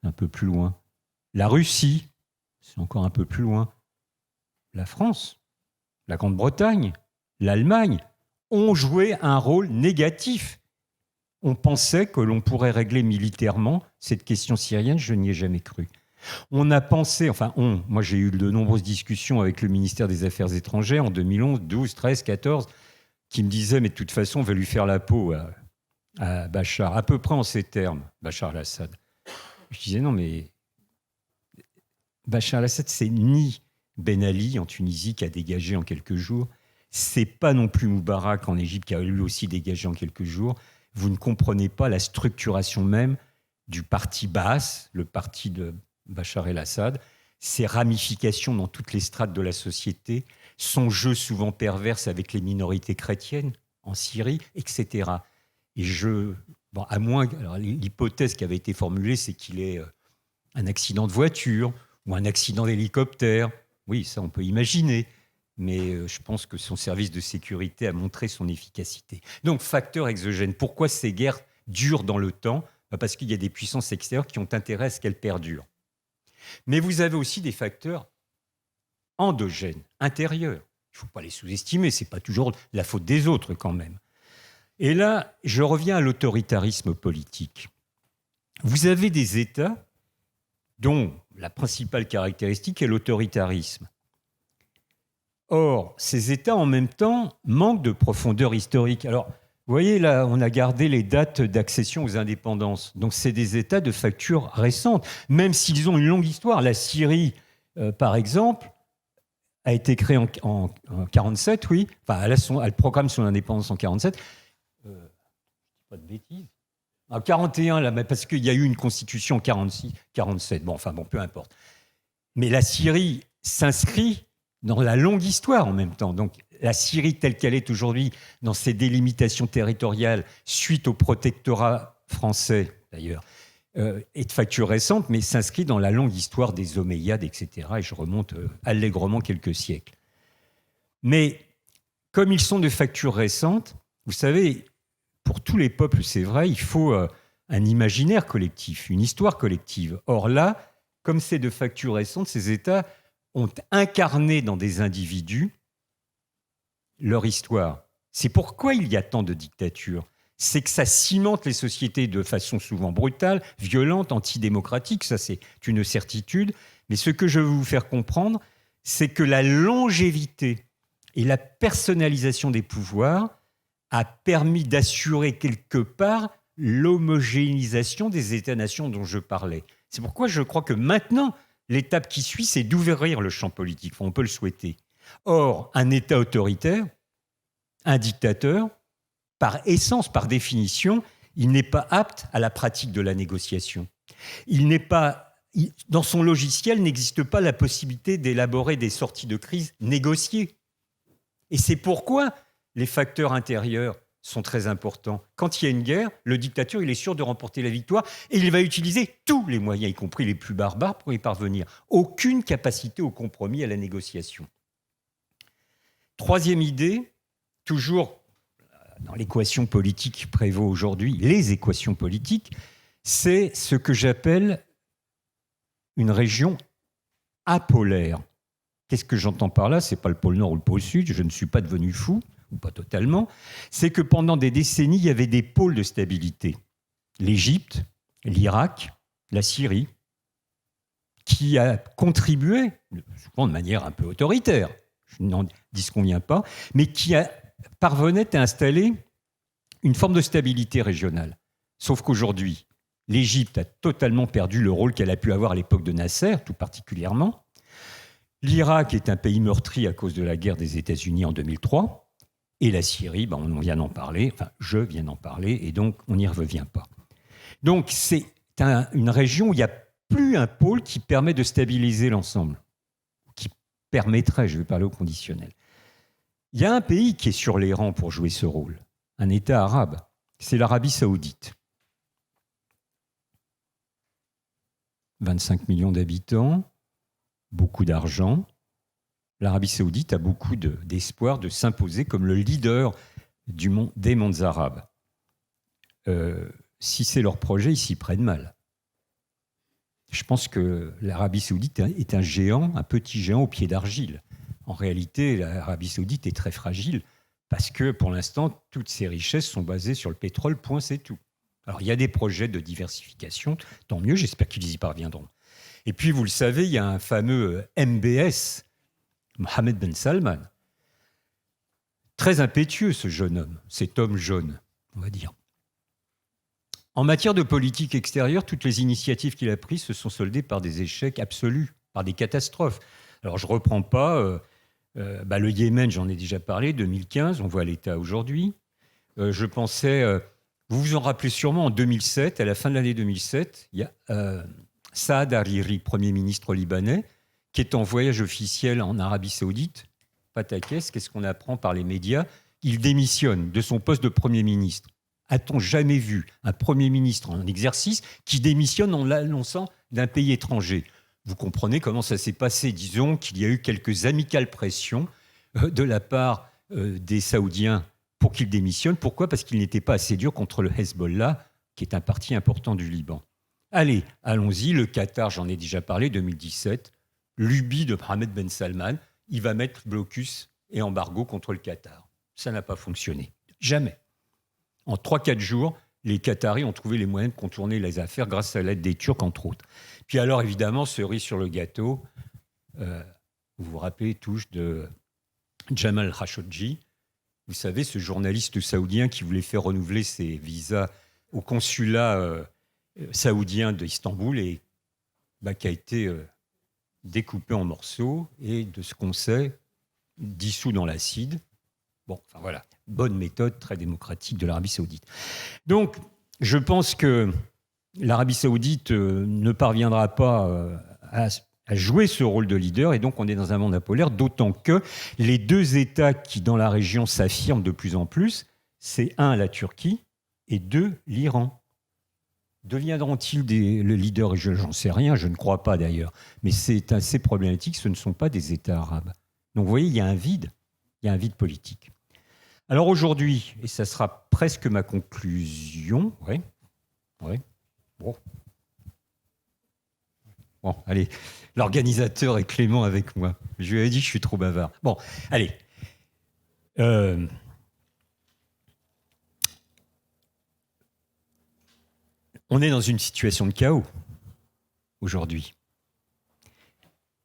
un peu plus loin, la Russie, c'est encore un peu plus loin, la France, la Grande-Bretagne, l'Allemagne ont joué un rôle négatif. On pensait que l'on pourrait régler militairement cette question syrienne, je n'y ai jamais cru. On a pensé, moi j'ai eu de nombreuses discussions avec le ministère des Affaires étrangères en 2011, 12, 13, 14, qui me disaient, mais de toute façon, on va lui faire la peau à Bachar, à peu près en ces termes, Bachar al-Assad. Je disais, non, mais Bachar al-Assad, c'est ni Ben Ali en Tunisie qui a dégagé en quelques jours, c'est pas non plus Moubarak en Égypte qui a lui aussi dégagé en quelques jours. Vous ne comprenez pas la structuration même du parti Baas, le parti de Bachar el-Assad, ses ramifications dans toutes les strates de la société, son jeu souvent perverse avec les minorités chrétiennes en Syrie, etc. Et à moins, alors l'hypothèse qui avait été formulée, c'est qu'il ait un accident de voiture ou un accident d'hélicoptère. Oui, ça on peut imaginer. Mais je pense que son service de sécurité a montré son efficacité. Donc, facteur exogène. Pourquoi ces guerres durent dans le temps ? Parce qu'il y a des puissances extérieures qui ont intérêt à ce qu'elles perdurent. Mais vous avez aussi des facteurs endogènes, intérieurs. Il ne faut pas les sous-estimer, ce n'est pas toujours la faute des autres quand même. Et là, je reviens à l'autoritarisme politique. Vous avez des États dont la principale caractéristique est l'autoritarisme. Or, ces États, en même temps, manquent de profondeur historique. Alors, vous voyez, là, on a gardé les dates d'accession aux indépendances. Donc, c'est des États de facture récente, même s'ils ont une longue histoire. La Syrie, par exemple, a été créée en 1947, oui. Enfin, elle proclame son indépendance en 1947. Pas de bêtises. En 1941, là, parce qu'il y a eu une constitution en 1946, 1947. Bon, peu importe. Mais la Syrie s'inscrit dans la longue histoire en même temps. Donc, la Syrie telle qu'elle est aujourd'hui, dans ses délimitations territoriales, suite au protectorat français d'ailleurs, est de facture récente, mais s'inscrit dans la longue histoire des Omeyyades, etc. Et je remonte allègrement quelques siècles. Mais comme ils sont de facture récente, vous savez, pour tous les peuples, c'est vrai, il faut un imaginaire collectif, une histoire collective. Or là, comme c'est de facture récente, ces États ont incarné dans des individus leur histoire. C'est pourquoi il y a tant de dictatures. C'est que ça cimente les sociétés de façon souvent brutale, violente, antidémocratique, ça c'est une certitude. Mais ce que je veux vous faire comprendre, c'est que la longévité et la personnalisation des pouvoirs a permis d'assurer quelque part l'homogénéisation des États-nations dont je parlais. C'est pourquoi je crois que maintenant, l'étape qui suit, c'est d'ouvrir le champ politique. On peut le souhaiter. Or, un État autoritaire, un dictateur, par essence, par définition, il n'est pas apte à la pratique de la négociation. Dans son logiciel n'existe pas la possibilité d'élaborer des sorties de crise négociées. Et c'est pourquoi les facteurs intérieurs sont très importants. Quand il y a une guerre, le dictateur, il est sûr de remporter la victoire et il va utiliser tous les moyens, y compris les plus barbares, pour y parvenir. Aucune capacité au compromis, à la négociation. Troisième idée, toujours dans l'équation politique qui prévaut aujourd'hui, les équations politiques, c'est ce que j'appelle une région apolaire. Qu'est-ce que j'entends par là ? Ce n'est pas le pôle Nord ou le pôle Sud, je ne suis pas devenu fou, ou pas totalement. C'est que pendant des décennies, il y avait des pôles de stabilité. L'Égypte, l'Irak, la Syrie, qui a contribué, souvent de manière un peu autoritaire, je n'en disconviens pas, mais qui parvenait à installer une forme de stabilité régionale. Sauf qu'aujourd'hui, l'Égypte a totalement perdu le rôle qu'elle a pu avoir à l'époque de Nasser, tout particulièrement. L'Irak est un pays meurtri à cause de la guerre des États-Unis en 2003. Et la Syrie, on vient d'en parler, je viens d'en parler, et donc on n'y revient pas. Donc c'est une région où il n'y a plus un pôle qui permet de stabiliser l'ensemble, qui permettrait, je vais parler au conditionnel. Il y a un pays qui est sur les rangs pour jouer ce rôle, un État arabe, c'est l'Arabie saoudite. 25 millions d'habitants, beaucoup d'argent. L'Arabie saoudite a beaucoup d'espoir de s'imposer comme le leader des mondes arabes. Si c'est leur projet, ils s'y prennent mal. Je pense que l'Arabie saoudite est un géant, un petit géant au pied d'argile. En réalité, l'Arabie saoudite est très fragile parce que, pour l'instant, toutes ses richesses sont basées sur le pétrole, point, c'est tout. Alors, il y a des projets de diversification, tant mieux, j'espère qu'ils y parviendront. Et puis, vous le savez, il y a un fameux MBS, Mohammed Ben Salman. Très impétueux, ce jeune homme, cet homme jaune, on va dire. En matière de politique extérieure, toutes les initiatives qu'il a prises se sont soldées par des échecs absolus, par des catastrophes. Alors, je ne reprends pas le Yémen, j'en ai déjà parlé, 2015, on voit l'état aujourd'hui. Je pensais, vous vous en rappelez sûrement, en 2007, à la fin de l'année 2007, il y a Saad Hariri, Premier ministre libanais, qui est en voyage officiel en Arabie Saoudite. Pataquès, qu'est-ce qu'on apprend par les médias? Il démissionne de son poste de Premier ministre. A-t-on jamais vu un Premier ministre en exercice qui démissionne en l'annonçant d'un pays étranger? Vous comprenez comment ça s'est passé. Disons qu'il y a eu quelques amicales pressions de la part des Saoudiens pour qu'il démissionne. Pourquoi? Parce qu'il n'était pas assez dur contre le Hezbollah, qui est un parti important du Liban. Allez, allons-y. Le Qatar, j'en ai déjà parlé, 2017. Lubie de Mohammed Ben Salman, il va mettre blocus et embargo contre le Qatar. Ça n'a pas fonctionné. Jamais. En 3-4 jours, les Qataris ont trouvé les moyens de contourner les affaires grâce à l'aide des Turcs, entre autres. Puis alors, évidemment, cerise sur le gâteau, vous vous rappelez tous de Jamal Khashoggi, vous savez, ce journaliste saoudien qui voulait faire renouveler ses visas au consulat saoudien d'Istanbul et qui a été découpé en morceaux et, de ce qu'on sait, dissous dans l'acide. Bon, enfin voilà, bonne méthode très démocratique de l'Arabie saoudite. Donc, je pense que l'Arabie saoudite ne parviendra pas à jouer ce rôle de leader, et donc on est dans un monde impolaire, d'autant que les deux États qui, dans la région, s'affirment de plus en plus, c'est un, la Turquie, et deux, l'Iran. Deviendront-ils le leader? J'en sais rien, je ne crois pas d'ailleurs, mais c'est assez problématique, ce ne sont pas des États arabes. Donc vous voyez, il y a un vide politique. Alors aujourd'hui, et ça sera presque ma conclusion, Bon, allez, l'organisateur est clément avec moi. Je lui avais dit que je suis trop bavard. Bon, allez. On est dans une situation de chaos aujourd'hui.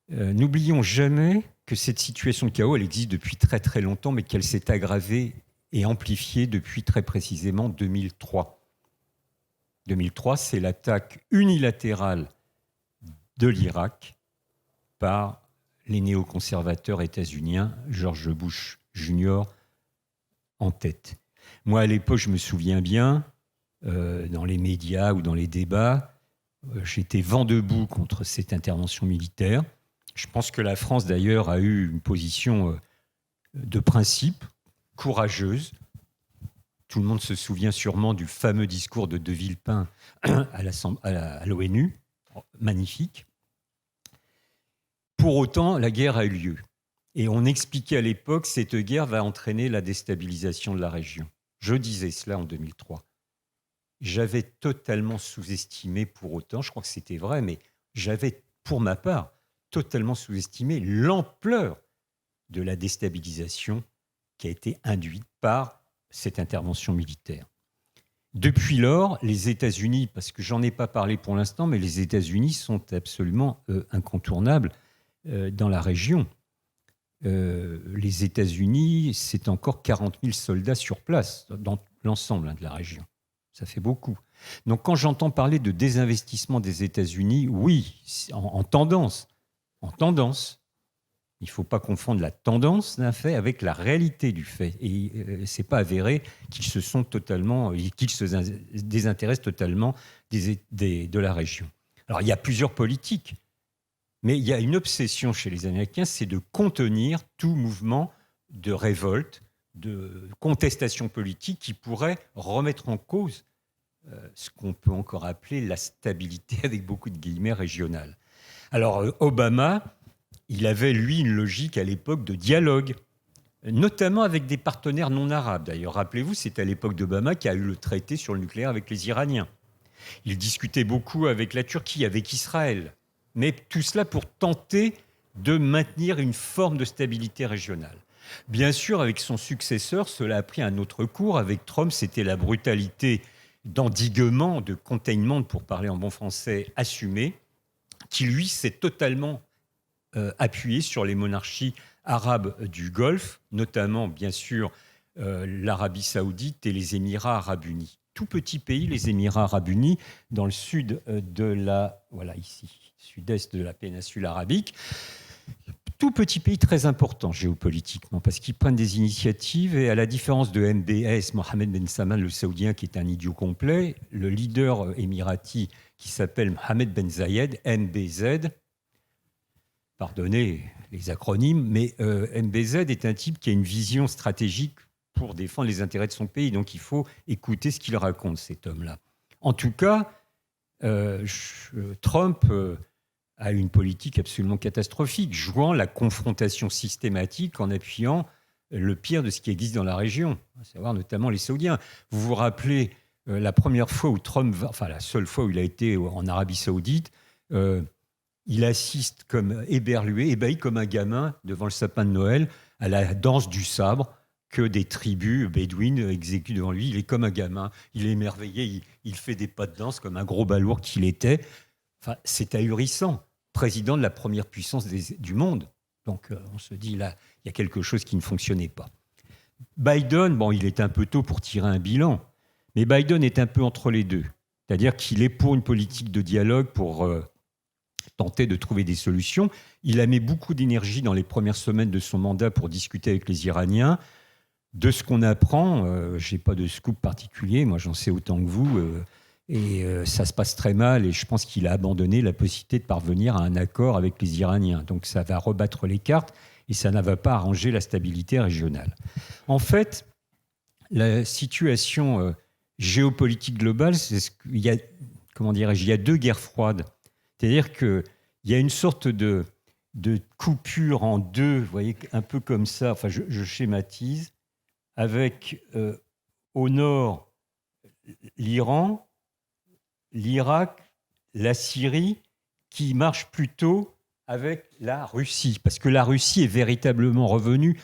N'oublions jamais que cette situation de chaos, elle existe depuis très très longtemps, mais qu'elle s'est aggravée et amplifiée depuis très précisément 2003. 2003, c'est l'attaque unilatérale de l'Irak par les néoconservateurs états-uniens, George Bush Jr. en tête. Moi, à l'époque, je me souviens bien, dans les médias ou dans les débats, j'étais vent debout contre cette intervention militaire. Je pense que la France, d'ailleurs, a eu une position de principe, courageuse. Tout le monde se souvient sûrement du fameux discours de De Villepin à l'ONU, magnifique. Pour autant, la guerre a eu lieu. Et on expliquait à l'époque que cette guerre va entraîner la déstabilisation de la région. Je disais cela en 2003. J'avais totalement sous-estimé pour autant, je crois que c'était vrai, mais j'avais, pour ma part, totalement sous-estimé l'ampleur de la déstabilisation qui a été induite par cette intervention militaire. Depuis lors, les États-Unis, parce que j'en ai pas parlé pour l'instant, mais les États-Unis sont absolument incontournables dans la région. Les États-Unis, c'est encore 40 000 soldats sur place dans l'ensemble de la région. Ça fait beaucoup. Donc quand j'entends parler de désinvestissement des États-Unis, oui, en tendance. Il ne faut pas confondre la tendance d'un fait avec la réalité du fait. Et ce n'est pas avéré qu'ils se désintéressent totalement de la région. Alors, il y a plusieurs politiques. Mais il y a une obsession chez les Américains, c'est de contenir tout mouvement de révolte, de contestation politique qui pourrait remettre en cause ce qu'on peut encore appeler la stabilité avec beaucoup de guillemets régionale. Alors Obama, il avait lui une logique à l'époque de dialogue, notamment avec des partenaires non arabes. D'ailleurs, rappelez-vous, c'est à l'époque d'Obama qu'il y a eu le traité sur le nucléaire avec les Iraniens. Il discutait beaucoup avec la Turquie, avec Israël. Mais tout cela pour tenter de maintenir une forme de stabilité régionale. Bien sûr, avec son successeur, cela a pris un autre cours. Avec Trump, c'était la brutalité d'endiguement, de containment, pour parler en bon français, assumée, qui, lui, s'est totalement appuyé sur les monarchies arabes du Golfe, notamment, bien sûr, l'Arabie saoudite et les Émirats arabes unis. Tout petit pays, les Émirats arabes unis, dans le sud de la... Voilà, ici, sud-est de la péninsule arabique. Tout petit pays très important géopolitiquement, parce qu'ils prennent des initiatives, et à la différence de MBS, Mohammed Ben Salman, le saoudien, qui est un idiot complet, le leader émirati qui s'appelle Mohammed Ben Zayed, MBZ, pardonnez les acronymes, mais MBZ est un type qui a une vision stratégique pour défendre les intérêts de son pays. Donc il faut écouter ce qu'il raconte, cet homme-là. En tout cas, Trump a une politique absolument catastrophique, jouant la confrontation systématique en appuyant le pire de ce qui existe dans la région, à savoir notamment les Saoudiens. Vous vous rappelez la première fois où Trump, enfin la seule fois où il a été en Arabie Saoudite, il assiste comme ébahi comme un gamin devant le sapin de Noël à la danse du sabre que des tribus bédouines exécutent devant lui. Il est comme un gamin, il est émerveillé, il fait des pas de danse comme un gros balourd qu'il était. Enfin, c'est ahurissant, président de la première puissance du monde. Donc on se dit là, il y a quelque chose qui ne fonctionnait pas. Biden, bon, il est un peu tôt pour tirer un bilan, mais Biden est un peu entre les deux. C'est-à-dire qu'il est pour une politique de dialogue, pour tenter de trouver des solutions. Il a mis beaucoup d'énergie dans les premières semaines de son mandat pour discuter avec les Iraniens. De ce qu'on apprend, je n'ai pas de scoop particulier, moi j'en sais autant que vous, et ça se passe très mal, et je pense qu'il a abandonné la possibilité de parvenir à un accord avec les Iraniens. Donc ça va rebattre les cartes, et ça ne va pas arranger la stabilité régionale. En fait, la situation géopolitique globale, c'est il y a, comment dirais-je, il y a deux guerres froides. C'est-à-dire qu'il y a une sorte de coupure en deux, vous voyez, un peu comme ça, enfin je schématise, avec au nord l'Iran, l'Irak, la Syrie, qui marche plutôt avec la Russie, parce que la Russie est véritablement revenue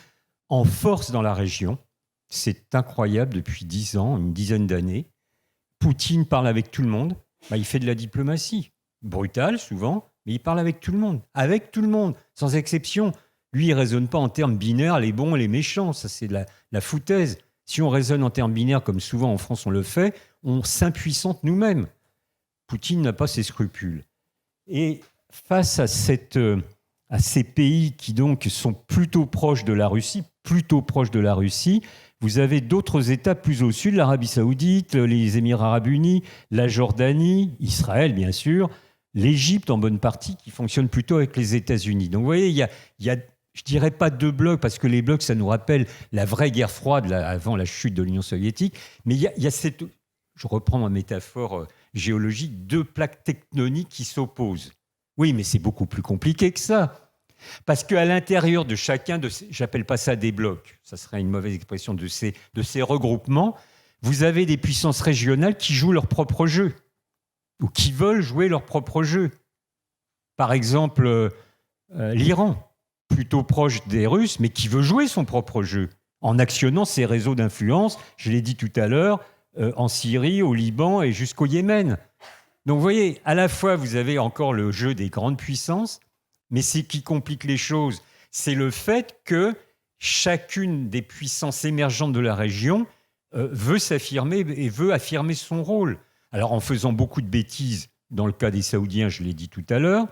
en force dans la région. C'est incroyable depuis 10 ans, une dizaine d'années. Poutine parle avec tout le monde, il fait de la diplomatie, brutale souvent, mais il parle avec tout le monde, sans exception. Lui, il ne raisonne pas en termes binaires, les bons et les méchants, ça c'est de la foutaise. Si on raisonne en termes binaires, comme souvent en France on le fait, on s'impuissante nous-mêmes. Poutine n'a pas ses scrupules. Et face à ces pays qui donc sont plutôt proches de la Russie, vous avez d'autres États plus au sud, l'Arabie Saoudite, les Émirats arabes unis, la Jordanie, Israël bien sûr, l'Égypte en bonne partie, qui fonctionne plutôt avec les États-Unis. Donc vous voyez, il y a je dirais pas deux blocs, parce que les blocs, ça nous rappelle la vraie guerre froide avant la chute de l'Union soviétique, mais il y a cette, je reprends ma métaphore géologique, deux plaques tectoniques qui s'opposent. Oui, mais c'est beaucoup plus compliqué que ça. Parce qu'à l'intérieur de chacun de ces, j'appelle pas ça des blocs, ça serait une mauvaise expression, de ces regroupements, vous avez des puissances régionales qui jouent leur propre jeu, ou qui veulent jouer leur propre jeu. Par exemple, l'Iran, plutôt proche des Russes, mais qui veut jouer son propre jeu, en actionnant ses réseaux d'influence, je l'ai dit tout à l'heure, en Syrie, au Liban et jusqu'au Yémen. Donc vous voyez, à la fois vous avez encore le jeu des grandes puissances, mais ce qui complique les choses, c'est le fait que chacune des puissances émergentes de la région veut s'affirmer et veut affirmer son rôle. Alors en faisant beaucoup de bêtises, dans le cas des Saoudiens, je l'ai dit tout à l'heure,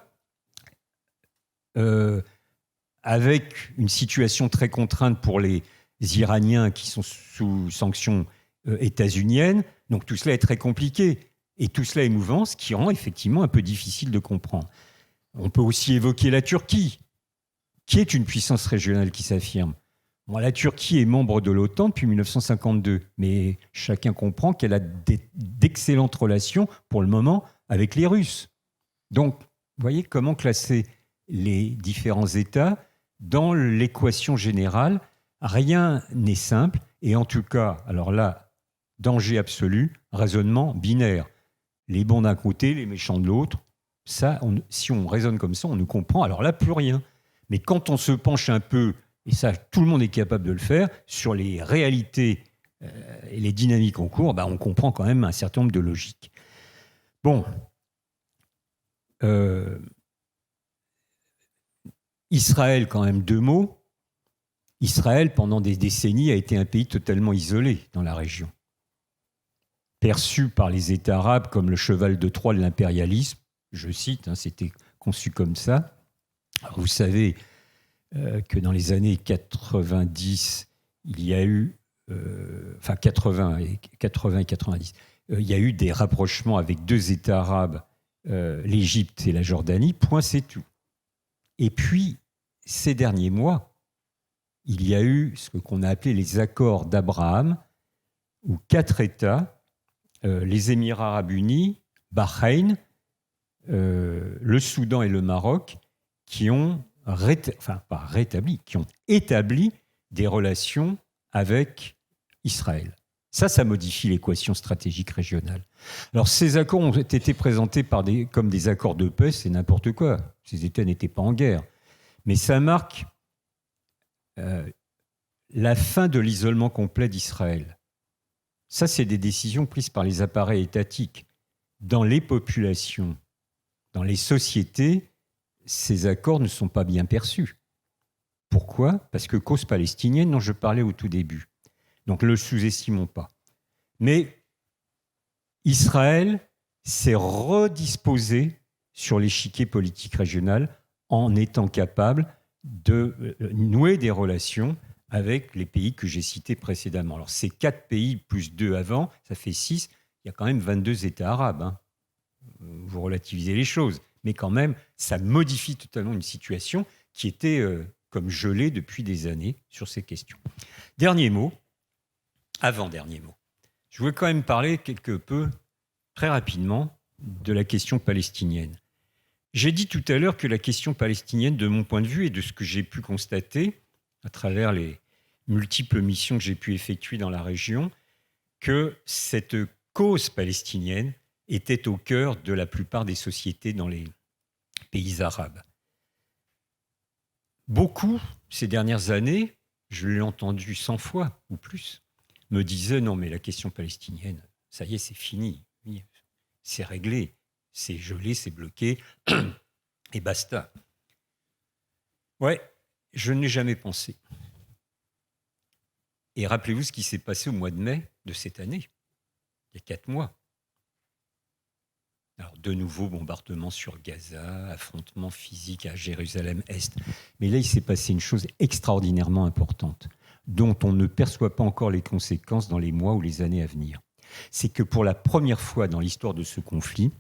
avec une situation très contrainte pour les Iraniens qui sont sous sanctions états-uniennes. Donc tout cela est très compliqué. Et tout cela est mouvant, ce qui rend effectivement un peu difficile de comprendre. On peut aussi évoquer la Turquie, qui est une puissance régionale qui s'affirme. Bon, la Turquie est membre de l'OTAN depuis 1952, mais chacun comprend qu'elle a d'excellentes relations pour le moment avec les Russes. Donc, vous voyez comment classer les différents États dans l'équation générale. Rien n'est simple, et en tout cas, alors là, danger absolu, raisonnement binaire. Les bons d'un côté, les méchants de l'autre. Ça, si on raisonne comme ça, on ne comprend alors là plus rien. Mais quand on se penche un peu, et ça, tout le monde est capable de le faire, sur les réalités et les dynamiques en cours, on comprend quand même un certain nombre de logiques. Bon. Israël, quand même, 2 mots. Israël, pendant des décennies, a été un pays totalement isolé dans la région. Perçu par les États arabes comme le cheval de Troie de l'impérialisme, je cite, c'était conçu comme ça. Alors, vous savez que dans les années 90, il y a eu, 80 et 90, il y a eu des rapprochements avec 2 États arabes, l'Égypte et la Jordanie, point c'est tout. Et puis, ces derniers mois, il y a eu ce qu'on a appelé les accords d'Abraham, où 4 États, les Émirats arabes unis, Bahreïn, le Soudan et le Maroc, qui ont qui ont établi des relations avec Israël. Ça modifie l'équation stratégique régionale. Alors, ces accords ont été présentés comme des accords de paix, c'est n'importe quoi. Ces États n'étaient pas en guerre. Mais ça marque la fin de l'isolement complet d'Israël. Ça, c'est des décisions prises par les appareils étatiques. Dans les populations, dans les sociétés, ces accords ne sont pas bien perçus. Pourquoi ? Parce que cause palestinienne, dont je parlais au tout début. Donc, ne le sous-estimons pas. Mais Israël s'est redisposé sur l'échiquier politique régional en étant capable de nouer des relations avec les pays que j'ai cités précédemment. Alors, ces 4 pays plus 2 avant, ça fait 6. Il y a quand même 22 États arabes. Vous relativisez les choses. Mais quand même, ça modifie totalement une situation qui était comme gelée depuis des années sur ces questions. Dernier mot, avant-dernier mot. Je voulais quand même parler quelque peu, très rapidement, de la question palestinienne. J'ai dit tout à l'heure que la question palestinienne, de mon point de vue et de ce que j'ai pu constater à travers les multiples missions que j'ai pu effectuer dans la région, que cette cause palestinienne était au cœur de la plupart des sociétés dans les pays arabes. Beaucoup, ces dernières années, je l'ai entendu 100 fois ou plus, me disaient non mais la question palestinienne, ça y est, c'est fini, c'est réglé, c'est gelé, c'est bloqué, et basta. Ouais, je n'ai jamais pensé. Et rappelez-vous ce qui s'est passé au mois de mai de cette année, il y a 4 mois. Alors, de nouveaux bombardements sur Gaza, affrontements physiques à Jérusalem-Est. Mais là, il s'est passé une chose extraordinairement importante, dont on ne perçoit pas encore les conséquences dans les mois ou les années à venir. C'est que pour la première fois dans l'histoire de ce conflit,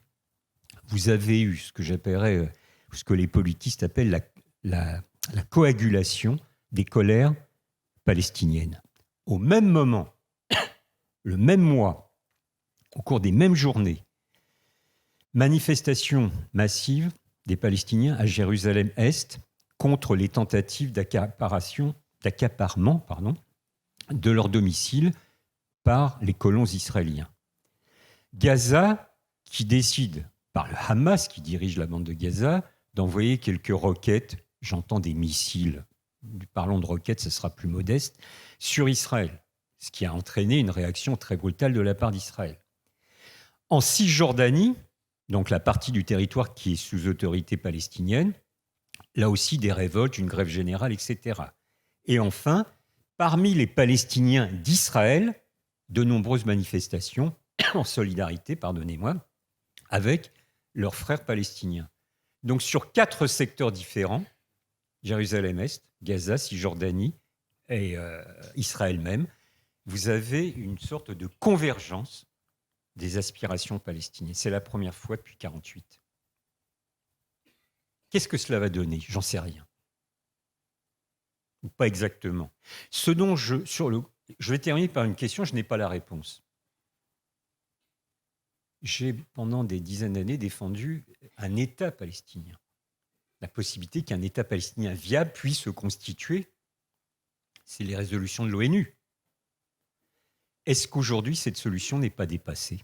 vous avez eu ce que j'appellerais, ce que les politistes appellent la coagulation des colères palestiniennes. Au même moment, le même mois, au cours des mêmes journées, manifestations massives des Palestiniens à Jérusalem-Est contre les tentatives d'accaparement de leur domicile par les colons israéliens. Gaza, qui décide, par le Hamas, qui dirige la bande de Gaza, d'envoyer quelques roquettes, j'entends des missiles, parlons de roquettes, ce sera plus modeste, sur Israël, ce qui a entraîné une réaction très brutale de la part d'Israël. En Cisjordanie, donc la partie du territoire qui est sous autorité palestinienne, là aussi des révoltes, une grève générale, etc. Et enfin, parmi les Palestiniens d'Israël, de nombreuses manifestations en solidarité, pardonnez-moi, avec leurs frères palestiniens. Donc sur 4 secteurs différents, Jérusalem-Est, Gaza, Cisjordanie et Israël même, vous avez une sorte de convergence des aspirations palestiniennes. C'est la première fois depuis 1948. Qu'est-ce que cela va donner? J'en sais rien. Ou pas exactement. Ce dont je vais terminer par une question, je n'ai pas la réponse. J'ai, pendant des dizaines d'années, défendu un État palestinien. La possibilité qu'un État palestinien viable puisse se constituer, c'est les résolutions de l'ONU. Est-ce qu'aujourd'hui, cette solution n'est pas dépassée?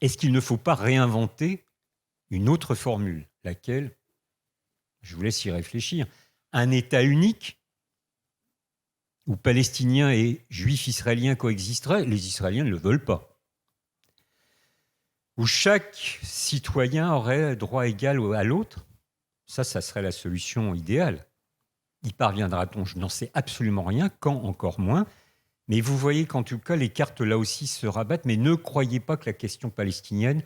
Est-ce qu'il ne faut pas réinventer une autre formule, laquelle, je vous laisse y réfléchir, un État unique où Palestiniens et Juifs israéliens coexisteraient, les Israéliens ne le veulent pas. Où chaque citoyen aurait droit égal à l'autre, ça serait la solution idéale. Y parviendra-t-on? Je n'en sais absolument rien, quand encore moins. Mais vous voyez qu'en tout cas, les cartes là aussi se rabattent, mais ne croyez pas que la question palestinienne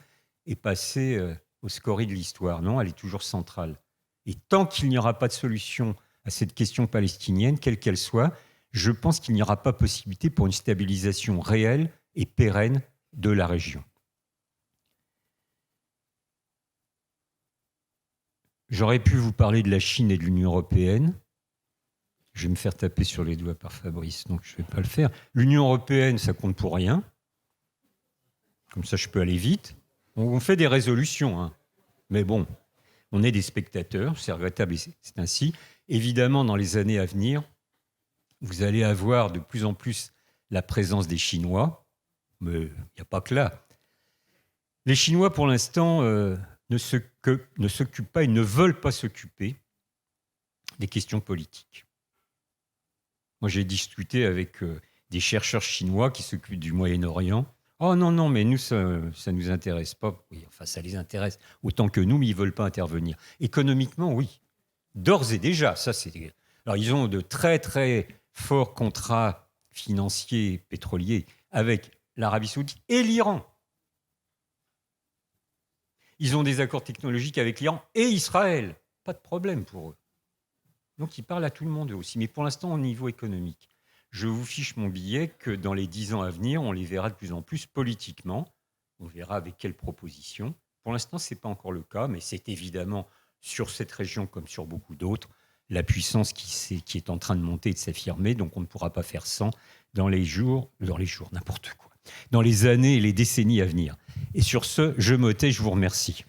est passée au scorie de l'histoire. Non, elle est toujours centrale. Et tant qu'il n'y aura pas de solution à cette question palestinienne, quelle qu'elle soit, je pense qu'il n'y aura pas possibilité pour une stabilisation réelle et pérenne de la région. J'aurais pu vous parler de la Chine et de l'Union européenne. Je vais me faire taper sur les doigts par Fabrice, donc je ne vais pas le faire. L'Union européenne, ça compte pour rien. Comme ça, je peux aller vite. On fait des résolutions, hein. Mais bon, on est des spectateurs, c'est regrettable et c'est ainsi. Évidemment, dans les années à venir, vous allez avoir de plus en plus la présence des Chinois, mais il n'y a pas que là. Les Chinois, pour l'instant, ne s'occupent pas, ils ne veulent pas s'occuper des questions politiques. Moi, j'ai discuté avec des chercheurs chinois qui s'occupent du Moyen-Orient. Oh non, mais nous, ça ne nous intéresse pas. Oui, enfin, ça les intéresse autant que nous, mais ils ne veulent pas intervenir. Économiquement, oui. D'ores et déjà, ça c'est... Alors, ils ont de très, très forts contrats financiers pétroliers avec l'Arabie Saoudite et l'Iran. Ils ont des accords technologiques avec l'Iran et Israël. Pas de problème pour eux. Donc, ils parlent à tout le monde eux aussi. Mais pour l'instant, au niveau économique, je vous fiche mon billet que dans les 10 ans à venir, on les verra de plus en plus politiquement. On verra avec quelles propositions. Pour l'instant, ce n'est pas encore le cas, mais c'est évidemment sur cette région comme sur beaucoup d'autres, la puissance qui est en train de monter et de s'affirmer. Donc, on ne pourra pas faire sans dans les jours, n'importe quoi, dans les années et les décennies à venir. Et sur ce, je me tais, je vous remercie.